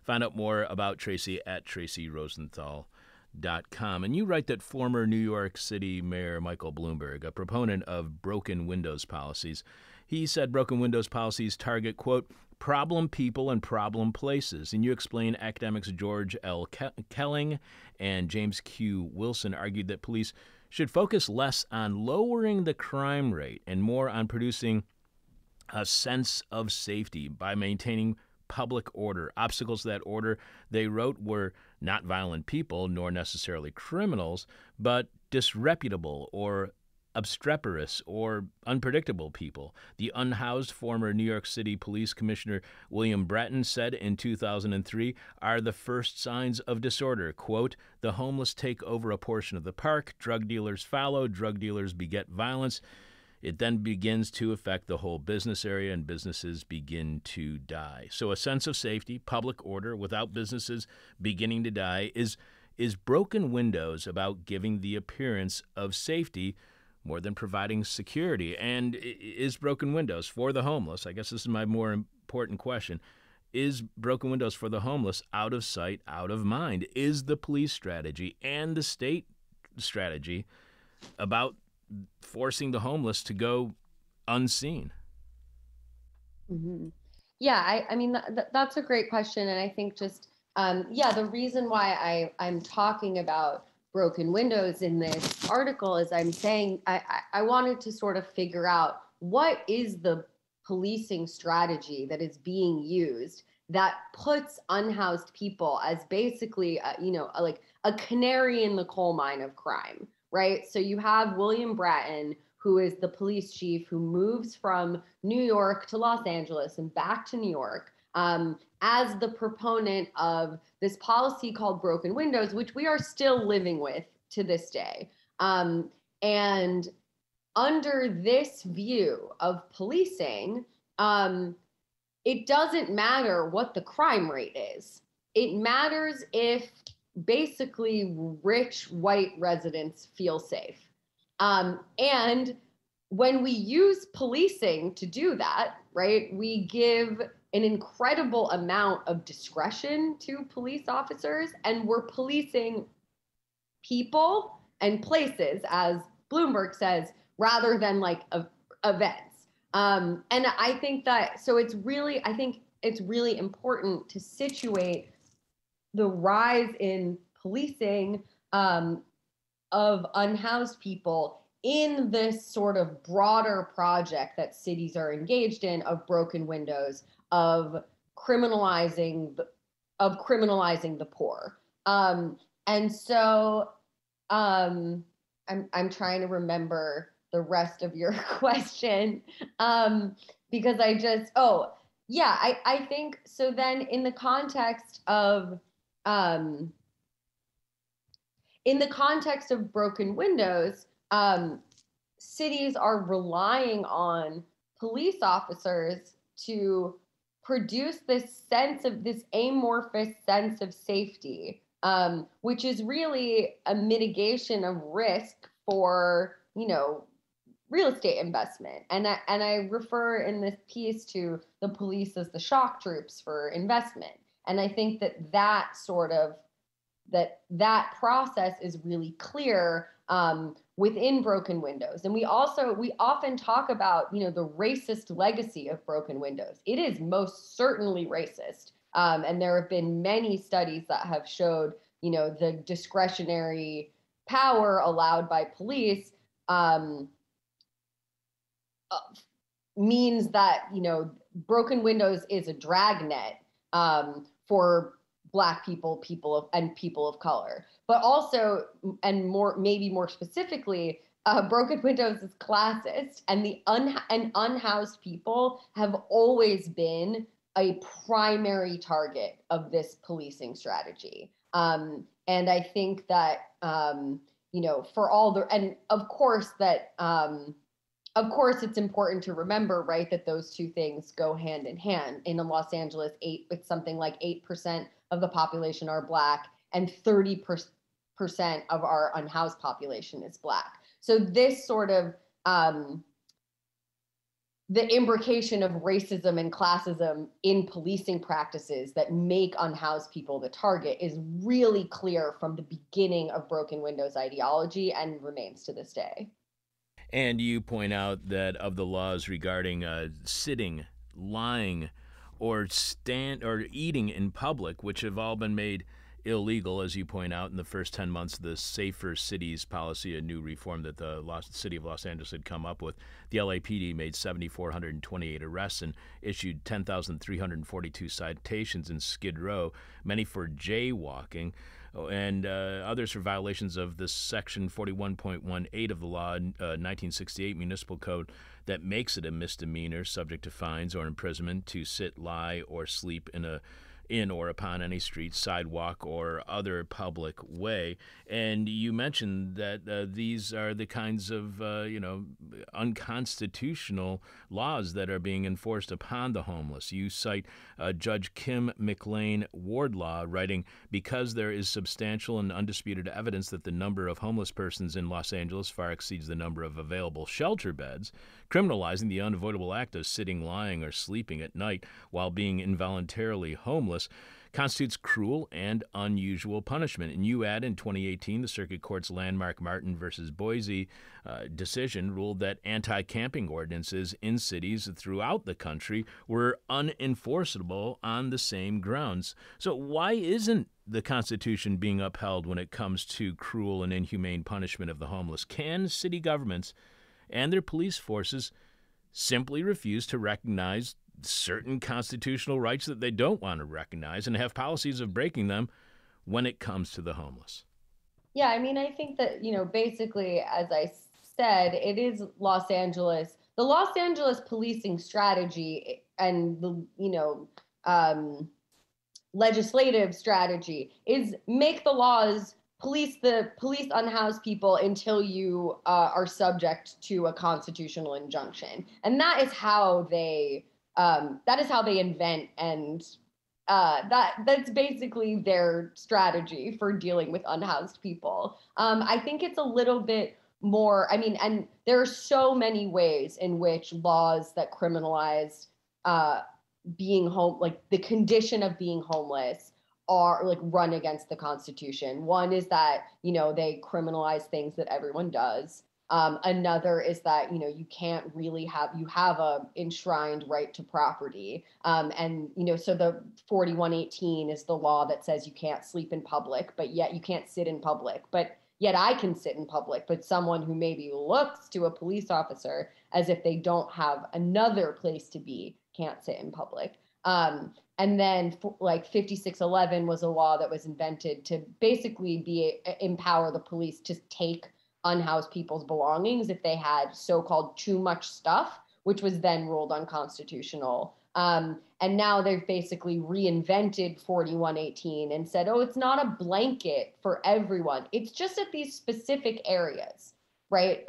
Find out more about Tracy at tracyrosenthal.com. And you write that former New York City Mayor Michael Bloomberg, a proponent of broken windows policies, he said broken windows policies target, quote, problem people and problem places. And you explain academics George L. Kelling and James Q. Wilson argued that police should focus less on lowering the crime rate and more on producing a sense of safety by maintaining public order. Obstacles to that order, they wrote, were not violent people, nor necessarily criminals, but disreputable or obstreperous or unpredictable people. The unhoused former New York City Police Commissioner William Bratton said in 2003 are the first signs of disorder. Quote, the homeless take over a portion of the park, drug dealers follow, drug dealers beget violence. It then begins to affect the whole business area and businesses begin to die. So a sense of safety, public order without businesses beginning to die is broken windows about giving the appearance of safety more than providing security. And is broken windows for the homeless, I guess this is my more important question, is broken windows for the homeless out of sight, out of mind? Is the police strategy and the state strategy about forcing the homeless to go unseen? Mm-hmm. Yeah, I mean, that's a great question. And I think just, the reason why I'm talking about broken windows in this article is I'm saying I wanted to sort of figure out what is the policing strategy that is being used that puts unhoused people as basically, like a canary in the coal mine of crime. Right. So you have William Bratton, who is the police chief who moves from New York to Los Angeles and back to New York as the proponent of this policy called broken windows, which we are still living with to this day. And under this view of policing, it doesn't matter what the crime rate is. It matters if basically rich white residents feel safe. And when we use policing to do that, right, we give an incredible amount of discretion to police officers, and we're policing people and places, as Bloomberg says, rather than like events. And I think that, so I think it's really important to situate the rise in policing of unhoused people in this sort of broader project that cities are engaged in of broken windows, of criminalizing the poor. And so I'm trying to remember the rest of your question because I think so. Then in the context of broken windows, cities are relying on police officers to produce this amorphous sense of safety, which is really a mitigation of risk for, real estate investment. And I refer in this piece to the police as the shock troops for investment. And I think that process is really clear within broken windows. And we often talk about, the racist legacy of broken windows. It is most certainly racist. And there have been many studies that have showed, the discretionary power allowed by police means that, broken windows is a dragnet for Black people, and people of color. But also, and maybe more specifically, broken windows is classist, and unhoused people have always been a primary target of this policing strategy. And I think that, for all and of course it's important to remember, right, that those two things go hand in hand. In Los Angeles, it's something like 8% of the population are Black, and 30% of our unhoused population is Black. So this sort of the imbrication of racism and classism in policing practices that make unhoused people the target is really clear from the beginning of broken windows ideology and remains to this day. And you point out that of the laws regarding sitting, lying, or eating in public, which have all been made illegal, as you point out, in the first 10 months of the Safer Cities policy, a new reform that the city of Los Angeles had come up with, the LAPD made 7,428 arrests and issued 10,342 citations in Skid Row, many for jaywalking, and others for violations of this Section 41.18 of the law, 1968 Municipal Code, that makes it a misdemeanor subject to fines or imprisonment to sit, lie, or sleep in or upon any street, sidewalk, or other public way. And you mentioned that these are the kinds of, unconstitutional laws that are being enforced upon the homeless. You cite Judge Kim McLean Wardlaw, writing, because there is substantial and undisputed evidence that the number of homeless persons in Los Angeles far exceeds the number of available shelter beds, criminalizing the unavoidable act of sitting, lying, or sleeping at night while being involuntarily homeless constitutes cruel and unusual punishment. And you add, in 2018, the Circuit Court's landmark Martin versus Boise decision ruled that anti-camping ordinances in cities throughout the country were unenforceable on the same grounds. So why isn't the Constitution being upheld when it comes to cruel and inhumane punishment of the homeless? Can city governments and their police forces simply refuse to recognize certain constitutional rights that they don't want to recognize and have policies of breaking them when it comes to the homeless? Yeah, I mean, I think that, basically, as I said, it is Los Angeles, the Los Angeles policing strategy and the, legislative strategy is make the laws, police unhoused people until you are subject to a constitutional injunction. And that is how they invent, and that's basically their strategy for dealing with unhoused people. I think it's a little bit more, and there are so many ways in which laws that criminalize being home, like the condition of being homeless, are like run against the Constitution. One is that, they criminalize things that everyone does. Another is that, you can't really you have a enshrined right to property. And, so the 4118 is the law that says you can't sleep in public, but yet you can't sit in public, but yet I can sit in public, but someone who maybe looks to a police officer as if they don't have another place to be can't sit in public. And then like 5611 was a law that was invented to basically empower the police to take unhoused people's belongings if they had so-called too much stuff, which was then ruled unconstitutional. And now they've basically reinvented 4118 and said, oh, it's not a blanket for everyone. It's just at these specific areas, right?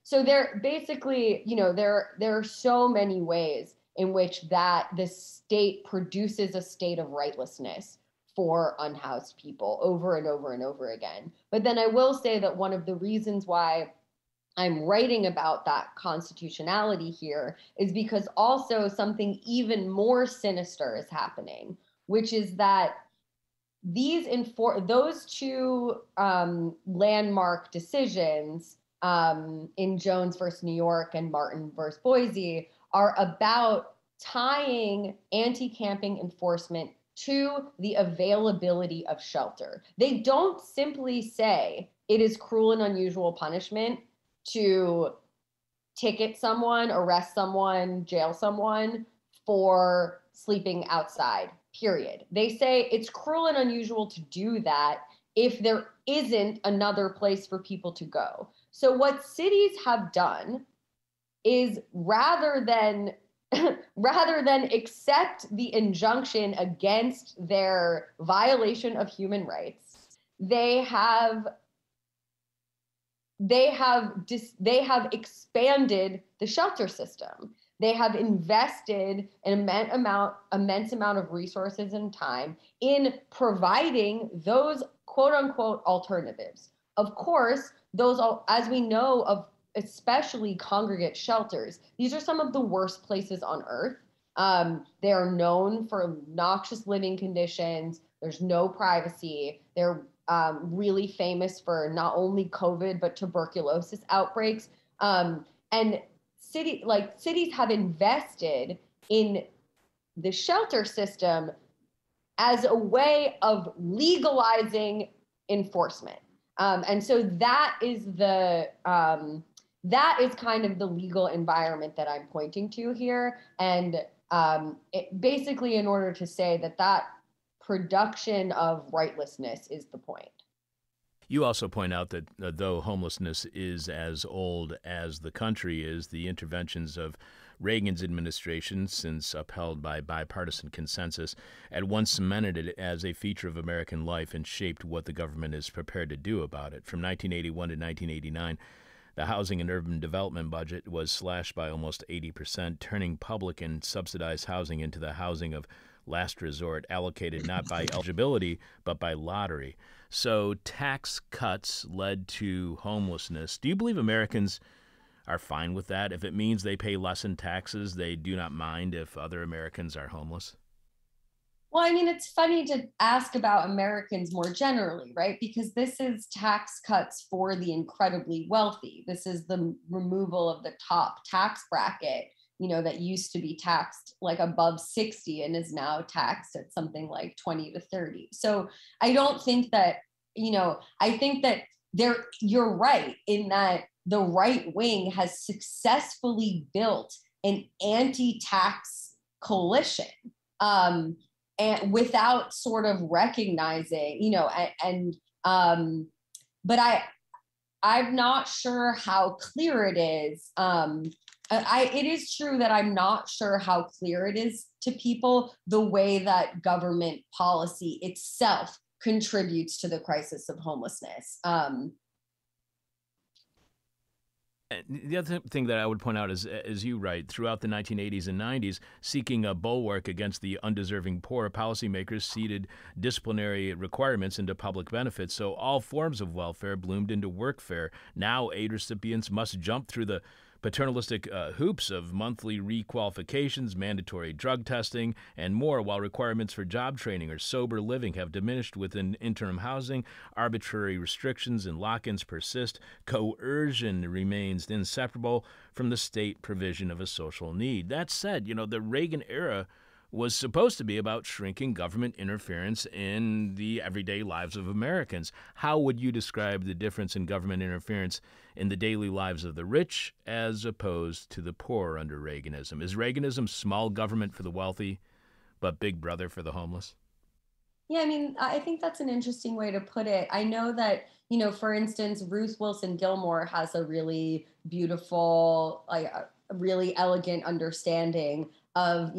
So they're basically, there are so many ways in which the state produces a state of rightlessness for unhoused people over and over and over again. But then I will say that one of the reasons why I'm writing about that constitutionality here is because also something even more sinister is happening, which is that those two landmark decisions in Jones versus New York and Martin versus Boise are about tying anti-camping enforcement to the availability of shelter. They don't simply say, it is cruel and unusual punishment to ticket someone, arrest someone, jail someone for sleeping outside, period. They say it's cruel and unusual to do that if there isn't another place for people to go. So what cities have done is rather than accept the injunction against their violation of human rights, they have expanded the shelter system. They have invested an immense amount of resources and time in providing those quote unquote alternatives. Of course, those, as we know, of especially congregate shelters, these are some of the worst places on earth. They are known for noxious living conditions. There's no privacy. They're really famous for not only COVID, but tuberculosis outbreaks. And cities have invested in the shelter system as a way of legalizing enforcement. And so that is kind of the legal environment that I'm pointing to here. And basically in order to say that production of rightlessness is the point. You also point out that though homelessness is as old as the country is, the interventions of Reagan's administration, since upheld by bipartisan consensus, at once cemented it as a feature of American life and shaped what the government is prepared to do about it. From 1981 to 1989, the housing and urban development budget was slashed by almost 80%, turning public and subsidized housing into the housing of last resort, allocated not by eligibility, but by lottery. So tax cuts led to homelessness. Do you believe Americans are fine with that? If it means they pay less in taxes, they do not mind if other Americans are homeless? Well, I mean, it's funny to ask about Americans more generally, right? Because this is tax cuts for the incredibly wealthy. This is the removal of the top tax bracket, that used to be taxed like above 60 and is now taxed at something like 20 to 30. So I don't think that, I think that you're right in that the right wing has successfully built an anti-tax coalition. And without sort of recognizing, but I'm not sure how clear it is. It is true that I'm not sure how clear it is to people the way that government policy itself contributes to the crisis of homelessness. The other thing that I would point out is, as you write, throughout the 1980s and 90s, seeking a bulwark against the undeserving poor, policymakers seeded disciplinary requirements into public benefits, so all forms of welfare bloomed into workfare. Now aid recipients must jump through the paternalistic hoops of monthly requalifications, mandatory drug testing, and more, while requirements for job training or sober living have diminished within interim housing. Arbitrary restrictions and lock-ins persist. Coercion remains inseparable from the state provision of a social need. That said, the Reagan era was supposed to be about shrinking government interference in the everyday lives of Americans. How would you describe the difference in government interference in the daily lives of the rich as opposed to the poor under Reaganism? Is Reaganism small government for the wealthy, but big brother for the homeless? Yeah, I mean, I think that's an interesting way to put it. I know that, for instance, Ruth Wilson Gilmore has a really beautiful, a really elegant understanding of,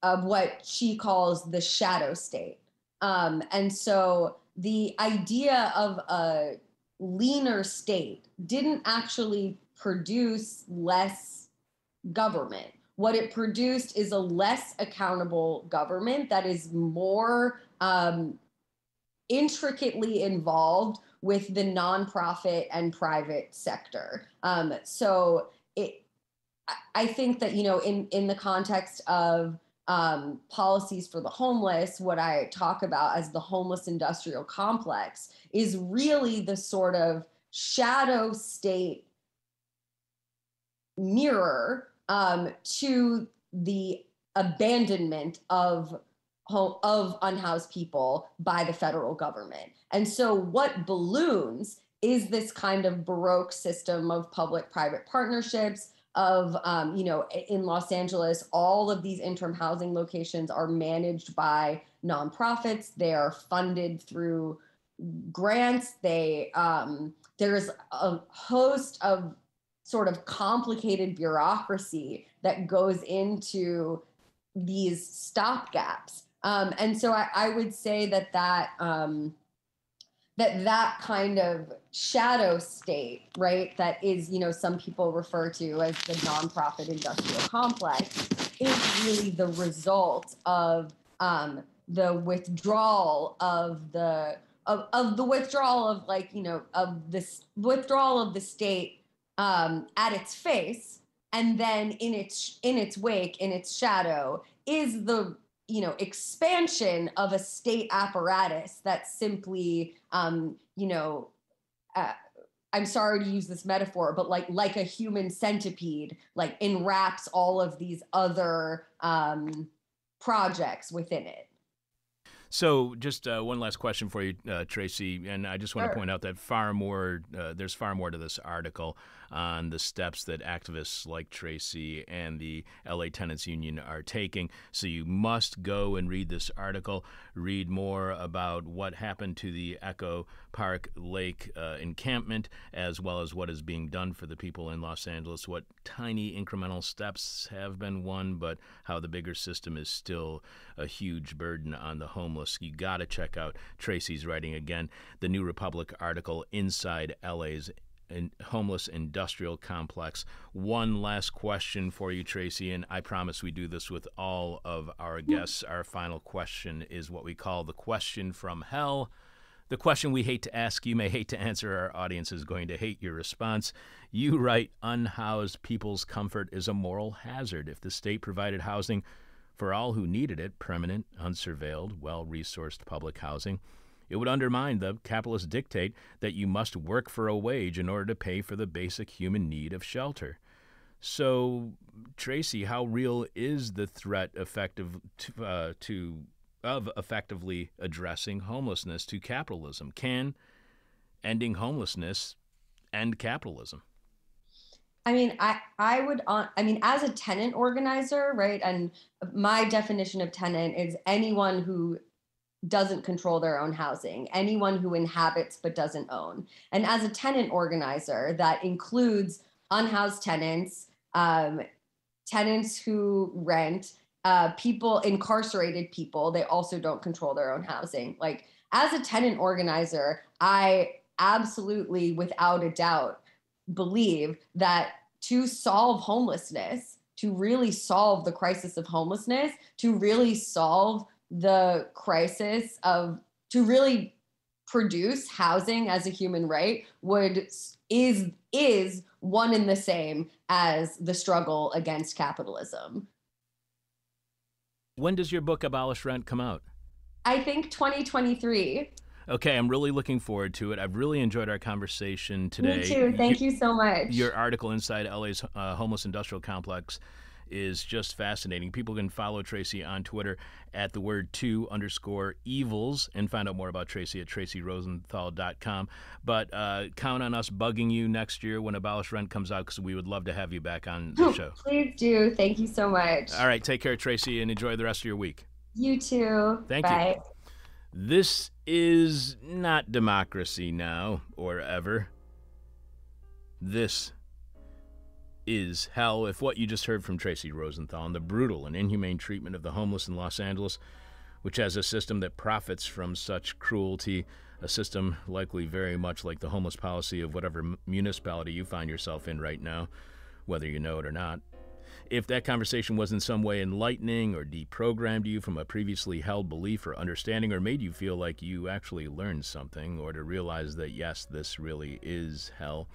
of what she calls the shadow state. And so the idea of a leaner state didn't actually produce less government. What it produced is a less accountable government that is more intricately involved with the nonprofit and private sector. I think that, in the context of policies for the homeless, what I talk about as the homeless industrial complex is really the sort of shadow state mirror to the abandonment of of unhoused people by the federal government. And so what balloons is this kind of Baroque system of public-private partnerships of, in Los Angeles, all of these interim housing locations are managed by nonprofits. They are funded through grants. There's a host of sort of complicated bureaucracy that goes into these stopgaps. And so I would say that kind of shadow state, right, that is, some people refer to as the nonprofit industrial complex, is really the result of the withdrawal of the withdrawal of the state at its face, and then in its wake, in its shadow, is the expansion of a state apparatus that simply, I'm sorry to use this metaphor, but like a human centipede, like enwraps all of these other projects within it. So just one last question for you, Tracy, and I just want to point out that there's far more to this article on the steps that activists like Tracy and the LA Tenants Union are taking. So you must go and read this article, read more about what happened to the Echo Park Lake encampment, as well as what is being done for the people in Los Angeles, what tiny incremental steps have been won, but how the bigger system is still a huge burden on the homeless. You got to check out Tracy's writing again, the New Republic article, Inside LA's Homeless Industrial Complex. One last question for you, Tracy, and I promise we do this with all of our guests. Our final question is what we call the question from hell. The question we hate to ask, you may hate to answer, our audience is going to hate your response. You write, unhoused people's comfort is a moral hazard. If the state provided housing for all who needed it, permanent, unsurveilled, well-resourced public housing, it would undermine the capitalist dictate that you must work for a wage in order to pay for the basic human need of shelter. So, Tracy, how real is the threat of effectively addressing homelessness to capitalism? Can ending homelessness end capitalism? I mean, as a tenant organizer, right? And my definition of tenant is anyone who doesn't control their own housing, anyone who inhabits but doesn't own. And as a tenant organizer, that includes unhoused tenants, tenants who rent, people, incarcerated people. They also don't control their own housing. Like, as a tenant organizer, I absolutely, without a doubt, believe that to solve homelessness, to really solve the crisis of homelessness, to really solve the crisis to really produce housing as a human right is one and the same as the struggle against capitalism. When does your book Abolish Rent come out? I think 2023. Okay, I'm really looking forward to it. I've really enjoyed our conversation today. Me too. Thank you so much. Your article, Inside LA's Homeless Industrial Complex, is just fascinating. People can follow Tracy on Twitter at the word 2_evils and find out more about Tracy at tracyrosenthal.com. But count on us bugging you next year when Abolish Rent comes out, because we would love to have you back on the show. Please do. Thank you so much. All right. Take care, Tracy, and enjoy the rest of your week. You too. Thank you. This is not democracy now or ever. This is hell. If what you just heard from Tracy Rosenthal and the brutal and inhumane treatment of the homeless in Los Angeles, which has a system that profits from such cruelty, a system likely very much like the homeless policy of whatever municipality you find yourself in right now, whether you know it or not. If that conversation was in some way enlightening or deprogrammed you from a previously held belief or understanding, or made you feel like you actually learned something, or to realize that, yes, this really is hell,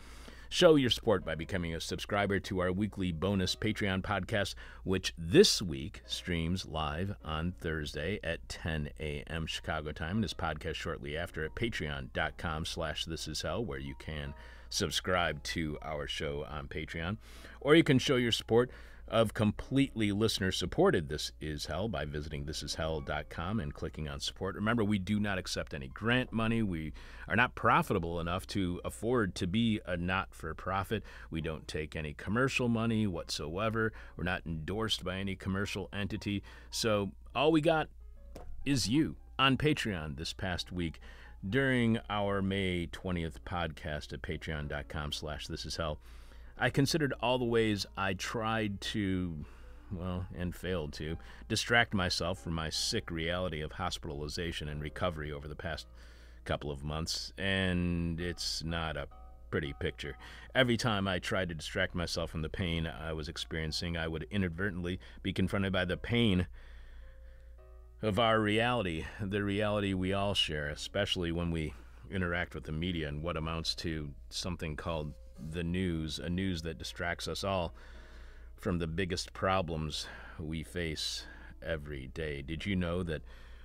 show your support by becoming a subscriber to our weekly bonus Patreon podcast, which this week streams live on Thursday at 10 a.m. Chicago time, and is podcast shortly after at patreon.com/thisishell, where you can subscribe to our show on Patreon. Or you can show your support of completely listener-supported This Is Hell by visiting thisishell.com and clicking on support. Remember, we do not accept any grant money. We are not profitable enough to afford to be a not-for-profit. We don't take any commercial money whatsoever. We're not endorsed by any commercial entity. So all we got is you on Patreon this past week during our May 20th podcast at patreon.com/thisishell. I considered all the ways I tried to, and failed to, distract myself from my sick reality of hospitalization and recovery over the past couple of months, and it's not a pretty picture. Every time I tried to distract myself from the pain I was experiencing, I would inadvertently be confronted by the pain of our reality, the reality we all share, especially when we interact with the media and what amounts to something called the news, a news that distracts us all from the biggest problems we face every day. Did you know that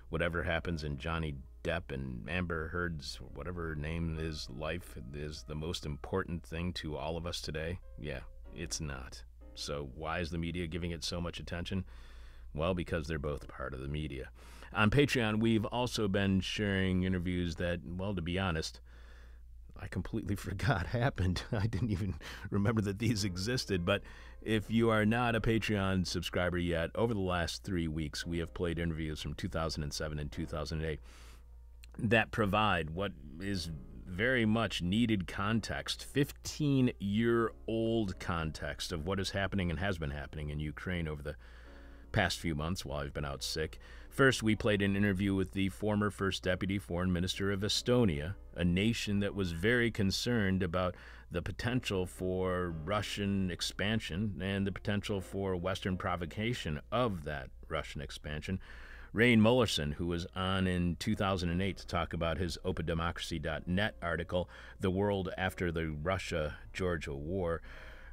whatever happens in Johnny Depp and Amber Heard's, whatever her name is, life is the most important thing to all of us today? Yeah, it's not. So why is the media giving it so much attention? Well, because they're both part of the media. On Patreon, we've also been sharing interviews that, well, to be honest, I completely forgot happened. I didn't even remember that these existed. But if you are not a Patreon subscriber yet, over the last 3 weeks, we have played interviews from 2007 and 2008 that provide what is very much needed context, 15-year-old context of what is happening and has been happening in Ukraine over the past few months while I've been out sick. First, we played an interview with the former First Deputy Foreign Minister of Estonia, a nation that was very concerned about the potential for Russian expansion and the potential for Western provocation of that Russian expansion. Rain Mullerson, who was on in 2008 to talk about his OpenDemocracy.net article, The World After the Russia-Georgia War.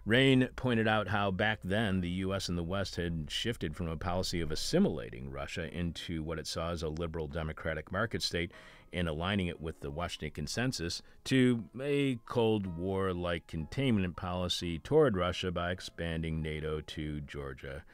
Rain pointed out how back then the U.S. and the West had shifted from a policy of assimilating Russia into what it saw as a liberal democratic market state and aligning it with the Washington Consensus to a Cold War-like containment policy toward Russia by expanding NATO to Georgia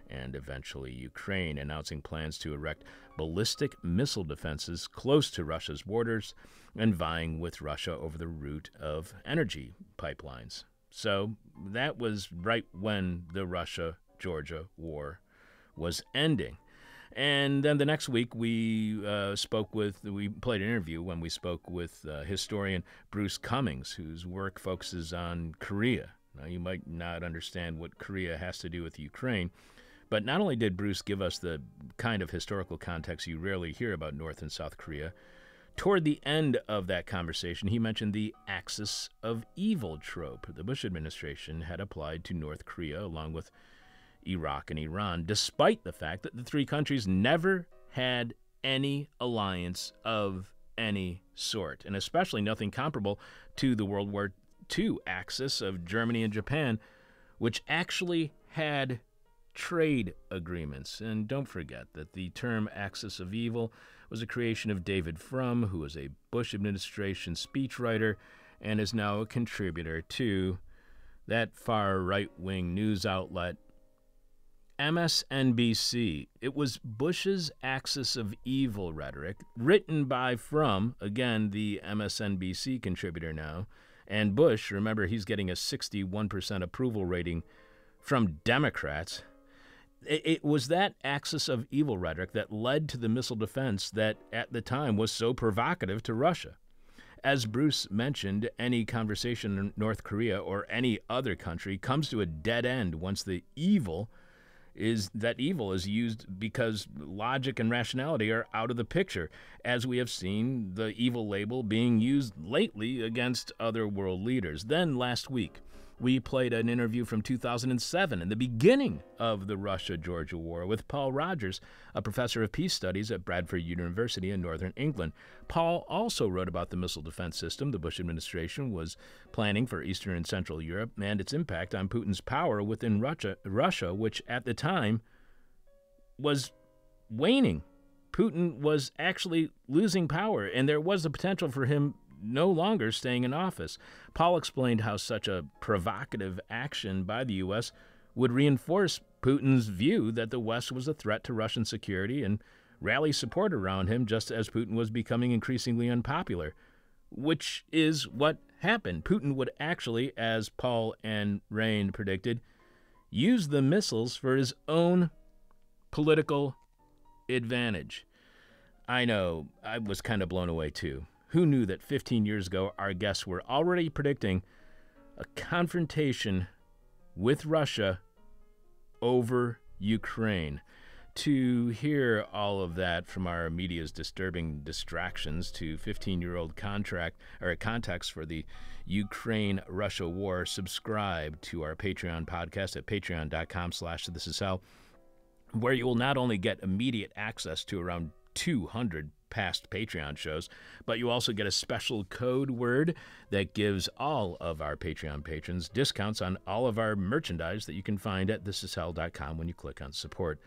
and eventually Ukraine, announcing plans to erect ballistic missile defenses close to Russia's borders and vying with Russia over the route of energy pipelines. So that was right when the Russia-Georgia war was ending. And then the next week we played an interview when we spoke with historian Bruce Cummings, whose work focuses on Korea. Now, you might not understand what Korea has to do with Ukraine, but not only did Bruce give us the kind of historical context you rarely hear about North and South Korea, toward the end of that conversation, he mentioned the axis of evil trope the Bush administration had applied to North Korea along with Iraq and Iran, despite the fact that the three countries never had any alliance of any sort, and especially nothing comparable to the World War II axis of Germany and Japan, which actually had trade agreements. And don't forget that the term axis of evil was a creation of David Frum, who was a Bush administration speechwriter and is now a contributor to that far right-wing news outlet, MSNBC. It was Bush's axis of evil rhetoric, written by Frum, again, the MSNBC contributor now, and Bush, remember, he's getting a 61% approval rating from Democrats. It was that axis of evil rhetoric that led to the missile defense that at the time was so provocative to Russia. As Bruce mentioned, any conversation in North Korea or any other country comes to a dead end once the evil is used because logic and rationality are out of the picture, as we have seen the evil label being used lately against other world leaders. Then last week, we played an interview from 2007 in the beginning of the Russia-Georgia War with Paul Rogers, a professor of peace studies at Bradford University in northern England. Paul also wrote about the missile defense system the Bush administration was planning for Eastern and Central Europe and its impact on Putin's power within Russia, which at the time was waning. Putin was actually losing power, and there was the potential for him no longer staying in office. Paul explained how such a provocative action by the U.S. would reinforce Putin's view that the West was a threat to Russian security and rally support around him just as Putin was becoming increasingly unpopular, which is what happened. Putin would actually, as Paul and Rain predicted, use the missiles for his own political advantage. I know, I was kind of blown away too. Who knew that 15 years ago our guests were already predicting a confrontation with Russia over Ukraine? To hear all of that from our media's disturbing distractions to 15-year-old context for the Ukraine-Russia war, subscribe to our Patreon podcast at patreon.com/thisishell, where you will not only get immediate access to around 200 past Patreon shows, but you also get a special code word that gives all of our Patreon patrons discounts on all of our merchandise that you can find at thisishell.com when you click on support.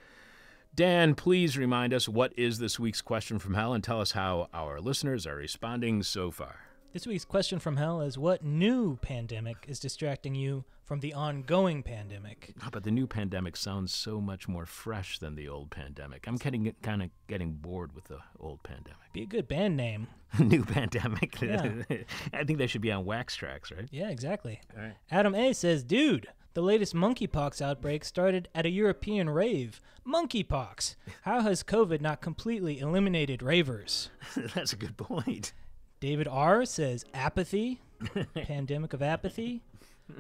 Dan, please remind us what is this week's question from hell and tell us how our listeners are responding so far. This week's question from hell is, what new pandemic is distracting you from the ongoing pandemic? Oh, but the new pandemic sounds so much more fresh than the old pandemic. I'm getting bored with the old pandemic. Be a good band name. New pandemic. Yeah. I think they should be on Wax Tracks, right? Yeah, exactly. All right. Adam A. says, dude, the latest monkeypox outbreak started at a European rave. Monkeypox. How has COVID not completely eliminated ravers? That's a good point. David R. says, apathy. Pandemic of apathy.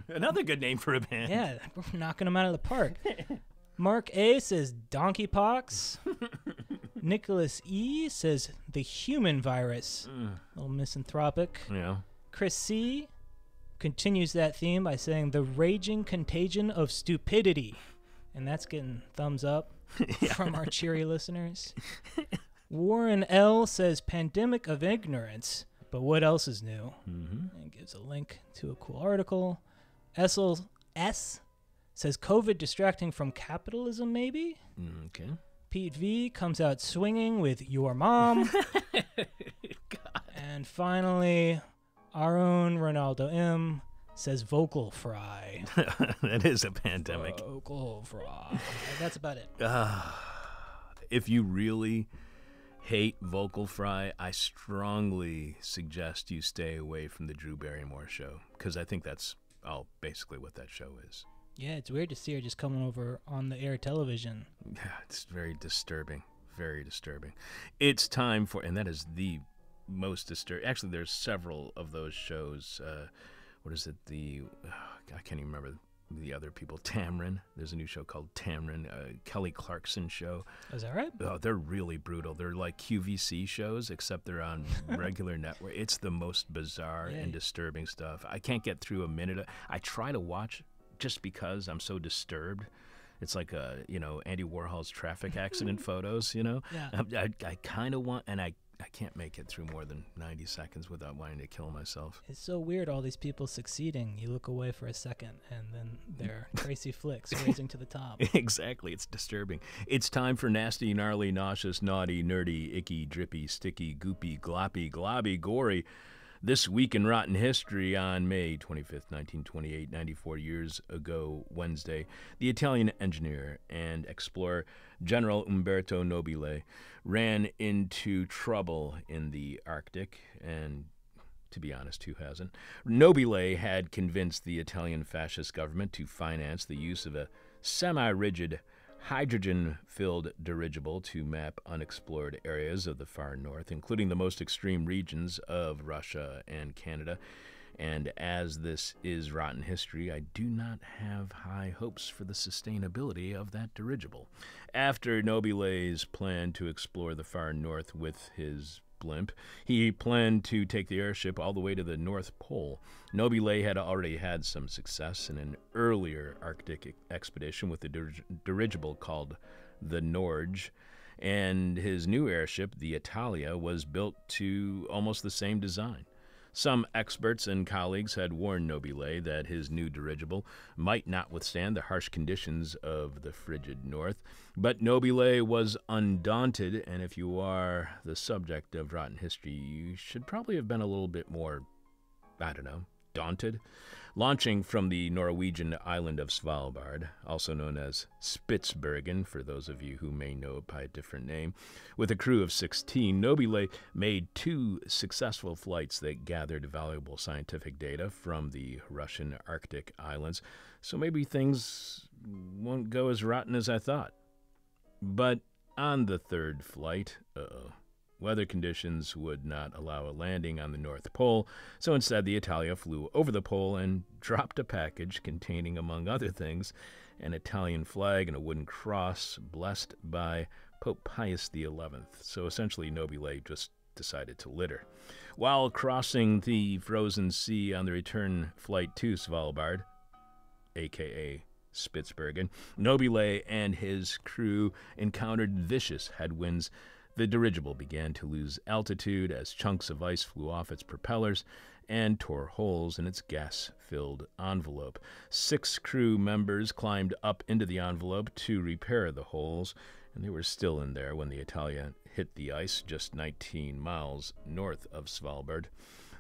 Another good name for a band. Yeah, we're knocking them out of the park. Mark A. says, donkeypox. Nicholas E. says, the human virus. A little misanthropic. Yeah. Chris C. continues that theme by saying, the raging contagion of stupidity. And that's getting thumbs up from our cheery listeners. Warren L. says, pandemic of ignorance. But what else is new? And gives a link to a cool article. Essel S. says, COVID distracting from capitalism, maybe? Okay. Pete V. comes out swinging with your mom. God. And finally, our own Ronaldo M. says vocal fry. That is a pandemic. Vocal fry. That's about it. If you really hate vocal fry, I strongly suggest you stay away from the Drew Barrymore show, because I think that's basically what that show is. Yeah, it's weird to see her just coming over on the air television. Yeah, it's very disturbing. Very disturbing. It's time for, and that is the most disturbing. Actually, there's several of those shows. What is it? I can't even remember the other people. Tamron. There's a new show called Tamron. Kelly Clarkson show. Is that right? Oh, they're really brutal. They're like QVC shows, except they're on regular network. It's the most bizarre and disturbing stuff. I can't get through a minute. I try to watch just because I'm so disturbed. It's like Andy Warhol's traffic accident photos. Yeah. I kind of want, and I can't make it through more than 90 seconds without wanting to kill myself. It's so weird, all these people succeeding. You look away for a second, and then they're Tracy Flicks raising to the top. Exactly. It's disturbing. It's time for nasty, gnarly, nauseous, naughty, nerdy, icky, drippy, sticky, goopy, gloppy, globby, gory. This week in Rotten History on May 25th, 1928, 94 years ago Wednesday, the Italian engineer and explorer General Umberto Nobile ran into trouble in the Arctic, and to be honest, who hasn't? Nobile had convinced the Italian fascist government to finance the use of a semi-rigid hydrogen-filled dirigible to map unexplored areas of the far north, including the most extreme regions of Russia and Canada. And as this is rotten history, I do not have high hopes for the sustainability of that dirigible. After Nobile's plan to explore the far north with his blimp, he planned to take the airship all the way to the North Pole. Nobile had already had some success in an earlier Arctic expedition with the dirigible called the Norge, and his new airship, the Italia, was built to almost the same design. Some experts and colleagues had warned Nobile that his new dirigible might not withstand the harsh conditions of the frigid north, but Nobile was undaunted, and if you are the subject of rotten history, you should probably have been a little bit more, daunted. Launching from the Norwegian island of Svalbard, also known as Spitsbergen, for those of you who may know it by a different name, with a crew of 16, Nobile made 2 successful flights that gathered valuable scientific data from the Russian Arctic islands, so maybe things won't go as rotten as I thought. But on the 3rd flight, weather conditions would not allow a landing on the North Pole, so instead the Italia flew over the pole and dropped a package containing, among other things, an Italian flag and a wooden cross blessed by Pope Pius XI. So essentially Nobile just decided to litter. While crossing the frozen sea on the return flight to Svalbard, a.k.a. Spitsbergen, Nobile and his crew encountered vicious headwinds. The dirigible began to lose altitude as chunks of ice flew off its propellers and tore holes in its gas-filled envelope. 6 crew members climbed up into the envelope to repair the holes, and they were still in there when the Italia hit the ice just 19 miles north of Svalbard.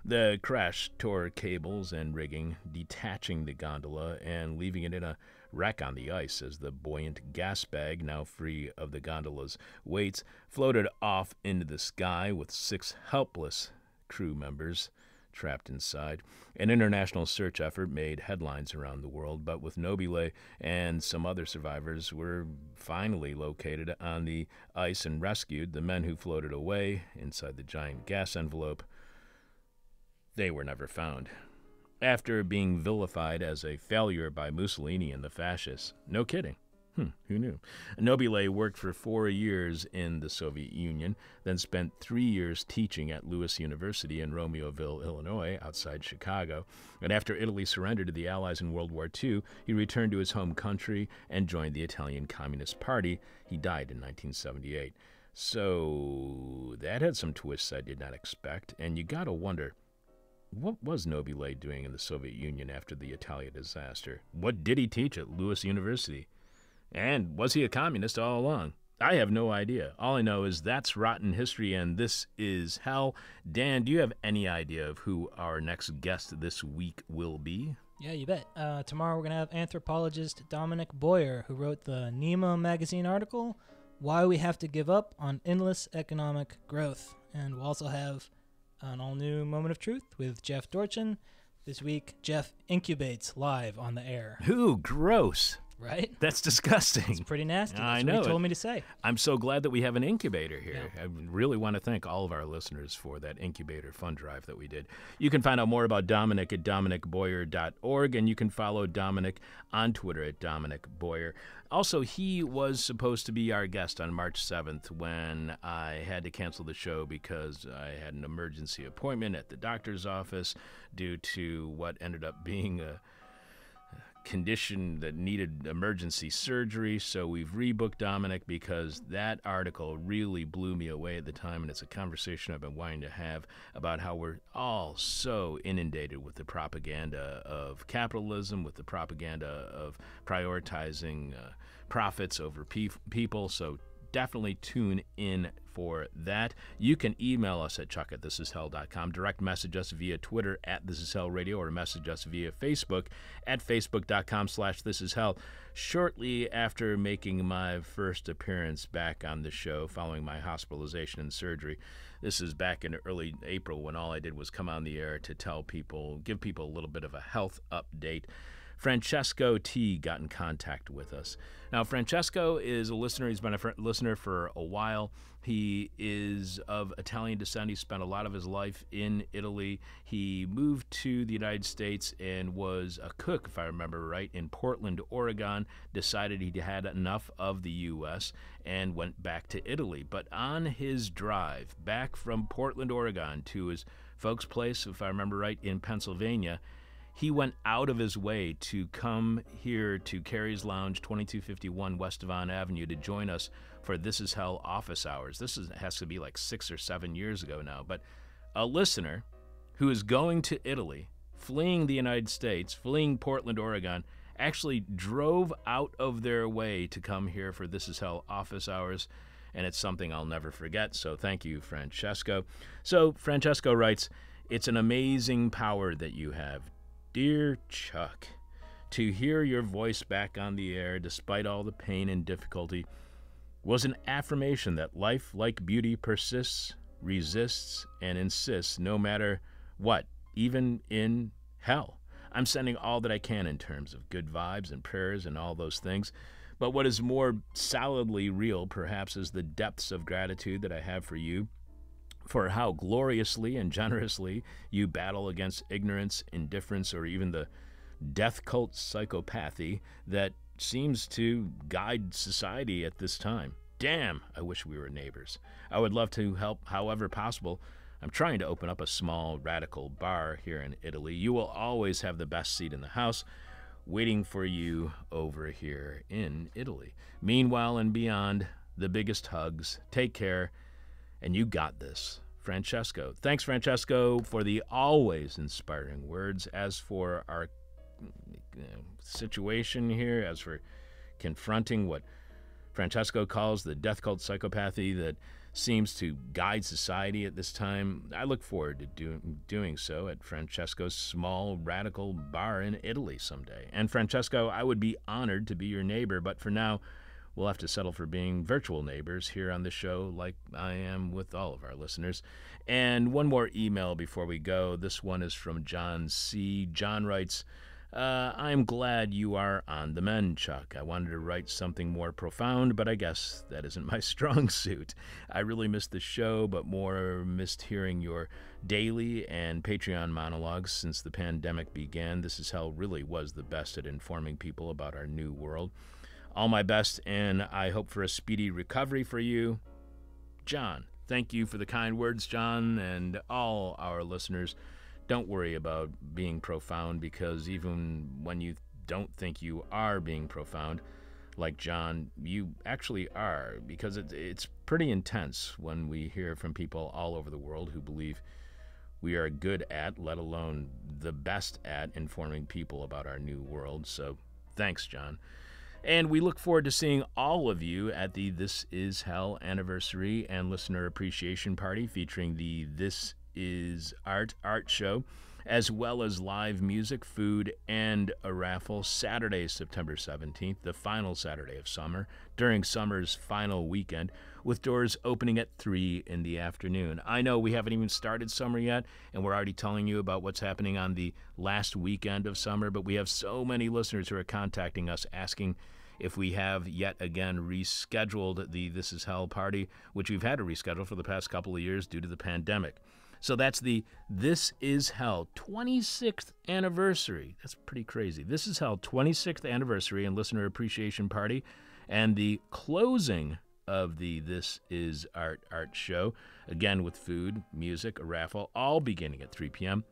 The crash tore cables and rigging, detaching the gondola and leaving it in a wreck on the ice as the buoyant gas bag, now free of the gondola's weights, floated off into the sky with 6 helpless crew members trapped inside. An international search effort made headlines around the world, but with Nobile and some other survivors were finally located on the ice and rescued. The men who floated away inside the giant gas envelope, they were never found. After being vilified as a failure by Mussolini and the fascists. No kidding. Who knew? Nobile worked for 4 years in the Soviet Union, then spent 3 years teaching at Lewis University in Romeoville, Illinois, outside Chicago. And after Italy surrendered to the Allies in World War II, he returned to his home country and joined the Italian Communist Party. He died in 1978. So that had some twists I did not expect, and you gotta wonder, what was Nobile doing in the Soviet Union after the Italia disaster? What did he teach at Lewis University? And was he a communist all along? I have no idea. All I know is that's rotten history, and this is hell. Dan, do you have any idea of who our next guest this week will be? Yeah, you bet. Tomorrow we're going to have anthropologist Dominic Boyer, who wrote the NEMA magazine article, Why We Have to Give Up on Endless Economic Growth. And we'll also have an all-new Moment of Truth with Jeff Dorchin. This week, Jeff incubates live on the air. Ooh, gross. Right? That's disgusting. It's pretty nasty. That's I know. what he told me to say. I'm so glad that we have an incubator here. Yeah. I really want to thank all of our listeners for that incubator fund drive that we did. You can find out more about Dominic at dominicboyer.org, and you can follow Dominic on Twitter at Dominic Boyer. Also, he was supposed to be our guest on March 7th when I had to cancel the show because I had an emergency appointment at the doctor's office due to what ended up being a condition that needed emergency surgery. So we've rebooked Dominic because that article really blew me away at the time, and it's a conversation I've been wanting to have about how we're all so inundated with the propaganda of capitalism, with the propaganda of prioritizing profits over people. So definitely tune in for that. You can email us at chuck@thisishell.com, direct message us via Twitter at thisishellradio, or message us via Facebook at facebook.com/thisishell. Shortly after making my first appearance back on the show following my hospitalization and surgery, this is back in early April when all I did was come on the air to tell people, give people a little bit of a health update, Francesco T. got in contact with us. Now, Francesco is a listener. He's been a listener for a while. He is of Italian descent. He spent a lot of his life in Italy. He moved to the United States and was a cook, if I remember right, in Portland, Oregon, decided he had enough of the U.S. and went back to Italy. But on his drive back from Portland, Oregon to his folks' place, if I remember right, in Pennsylvania, he went out of his way to come here to Carrie's Lounge, 2251 West Devon Avenue, to join us for This Is Hell office hours. Has to be like 6 or 7 years ago now. But a listener who is going to Italy, fleeing the United States, fleeing Portland, Oregon, actually drove out of their way to come here for This Is Hell office hours. And it's something I'll never forget. So thank you, Francesco. So Francesco writes, "It's an amazing power that you have. Dear Chuck, to hear your voice back on the air despite all the pain and difficulty was an affirmation that life, like beauty, persists, resists, and insists no matter what, even in hell. I'm sending all that I can in terms of good vibes and prayers and all those things. But what is more solidly real, perhaps, is the depths of gratitude that I have for you, for how gloriously and generously you battle against ignorance, indifference, or even the death cult psychopathy that seems to guide society at this time. Damn, I wish we were neighbors. I would love to help however possible. I'm trying to open up a small radical bar here in Italy. You will always have the best seat in the house, waiting for you over here in Italy. Meanwhile and beyond, the biggest hugs. Take care, and you got this. Francesco. Thanks, Francesco, for the always inspiring words. As for our situation here, as for confronting what Francesco calls the death cult psychopathy that seems to guide society at this time, I look forward to doing so at Francesco's small radical bar in Italy someday. And Francesco, I would be honored to be your neighbor, but for now, we'll have to settle for being virtual neighbors here on the show like I am with all of our listeners. And one more email before we go. This one is from John C. John writes, I'm glad you are on the mend, Chuck. I wanted to write something more profound, but I guess that isn't my strong suit. I really missed the show, but more missed hearing your daily and Patreon monologues since the pandemic began. This Is Hell really was the best at informing people about our new world. All my best, and I hope for a speedy recovery for you. John. Thank you for the kind words, John, and all our listeners. Don't worry about being profound, because even when you don't think you are being profound, like John, you actually are, because it's pretty intense when we hear from people all over the world who believe we are good at, let alone the best at, informing people about our new world. So thanks, John. And we look forward to seeing all of you at the This Is Hell anniversary and listener appreciation party featuring the This Is Art show, as well as live music, food, and a raffle Saturday, September 17th, the final Saturday of summer, during summer's final weekend, with doors opening at 3 in the afternoon. I know we haven't even started summer yet, and we're already telling you about what's happening on the last weekend of summer, but we have so many listeners who are contacting us asking if we have yet again rescheduled the This Is Hell party, which we've had to reschedule for the past couple of years due to the pandemic. So that's the This Is Hell 26th anniversary. That's pretty crazy. This Is Hell 26th anniversary and listener appreciation party, and the closing of the This Is Art show, again with food, music, a raffle, all beginning at 3 p.m.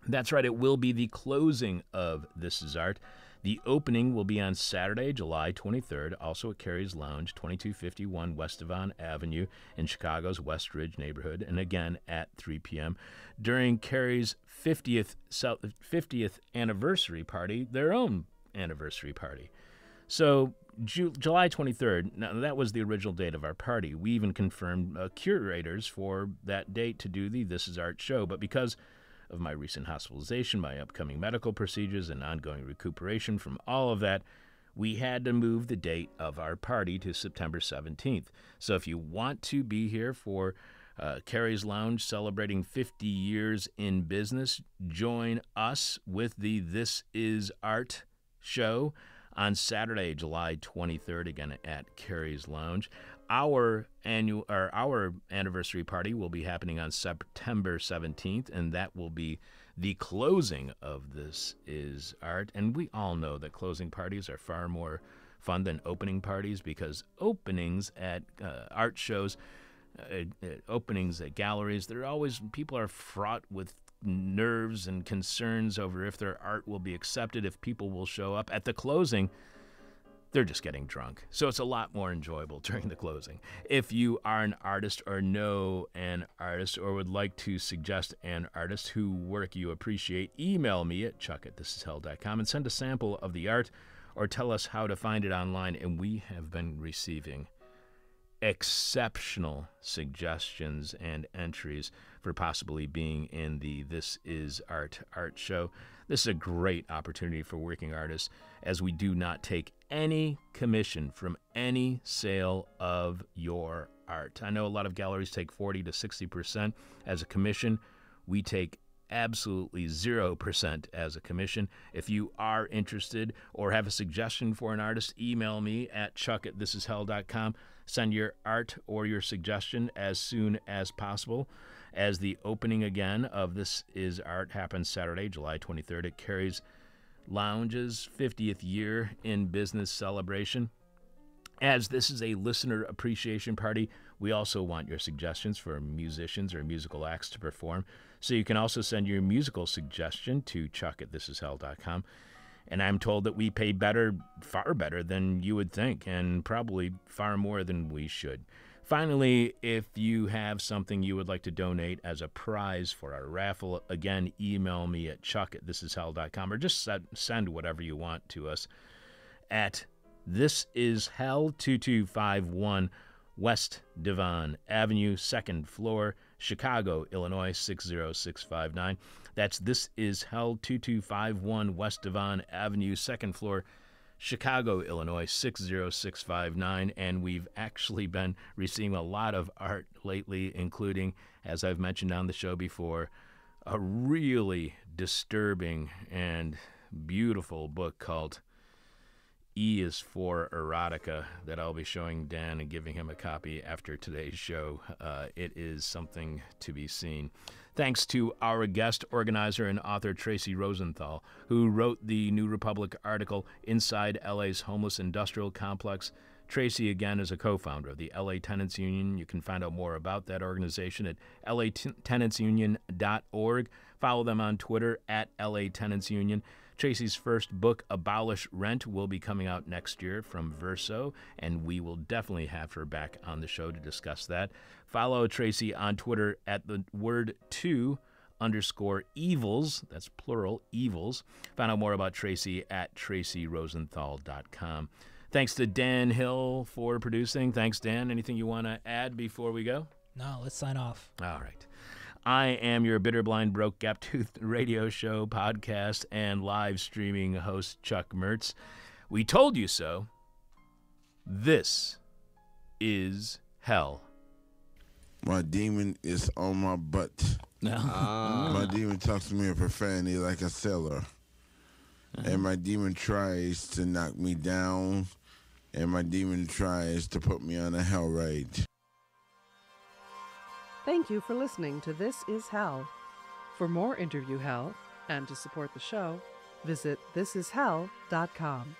That's right, it will be the closing of This Is Art. The opening will be on Saturday, July 23rd, also at Carrie's Lounge, 2251 West Devon Avenue in Chicago's West Ridge neighborhood, and again at 3 p.m. during Carrie's 50th anniversary party, their own anniversary party. So July 23rd, now that was the original date of our party. We even confirmed curators for that date to do the This Is Art show, but because of my recent hospitalization, my upcoming medical procedures, and ongoing recuperation from all of that, we had to move the date of our party to September 17th. So if you want to be here for Carrie's Lounge celebrating 50 years in business, join us with the This Is Art show on Saturday, July 23rd, again at Carrie's Lounge. Our anniversary party will be happening on September 17th, and that will be the closing of This Is Art. And we all know that closing parties are far more fun than opening parties, because openings at art shows, openings at galleries, people are fraught with nerves and concerns over if their art will be accepted, if people will show up. At the closing, they're just getting drunk. So it's a lot more enjoyable during the closing. If you are an artist or know an artist or would like to suggest an artist whose work you appreciate, email me at chuck@thisishell.com and send a sample of the art, or tell us how to find it online. And we have been receiving exceptional suggestions and entries for possibly being in the This Is Art show. This is a great opportunity for working artists, as we do not take any commission from any sale of your art. I know a lot of galleries take 40 to 60% as a commission. We take absolutely 0% as a commission. If you are interested or have a suggestion for an artist, email me at chuck@thisishell.com. Send your art or your suggestion as soon as possible, as the opening again of This Is Art happens Saturday, July 23rd at Carrie's Lounge's 50th year in business celebration. As this is a listener appreciation party, we also want your suggestions for musicians or musical acts to perform. So you can also send your musical suggestion to chuck@thisishell.com. And I'm told that we pay better, far better than you would think, and probably far more than we should. Finally, if you have something you would like to donate as a prize for our raffle, again, email me at chuck@thisishell.com, or just send whatever you want to us at This Is Hell 2251 West Devon Avenue, 2nd floor, Chicago, Illinois 60659. That's This Is Hell 2251 West Devon Avenue, 2nd floor, Chicago, Illinois 60659. And we've actually been receiving a lot of art lately, including, as I've mentioned on the show before, a really disturbing and beautiful book called E is for Erotica that I'll be showing Dan and giving him a copy after today's show. It is something to be seen. Thanks to our guest organizer and author Tracy Rosenthal, who wrote the New Republic article Inside LA's Homeless Industrial Complex. Tracy, again, is a co-founder of the LA Tenants Union. You can find out more about that organization at latenantsunion.org. Follow them on Twitter at LA Tenants Union. Tracy's first book, Abolish Rent, will be coming out next year from Verso, and we will definitely have her back on the show to discuss that. Follow Tracy on Twitter at the word 2_evils, that's plural, evils. Find out more about Tracy at tracyrosenthal.com. Thanks to Dan Hill for producing. Thanks, Dan. Anything you want to add before we go? No, let's sign off. All right. I am your bitter, blind, broke, gap-toothed radio show, podcast, and live streaming host, Chuck Mertz. We told you so. This is hell. My demon is on my butt. My demon talks to me in profanity like a sailor. And my demon tries to knock me down. And my demon tries to put me on a hell ride. Thank you for listening to This Is Hell. For more interview hell and to support the show, visit thisishell.com.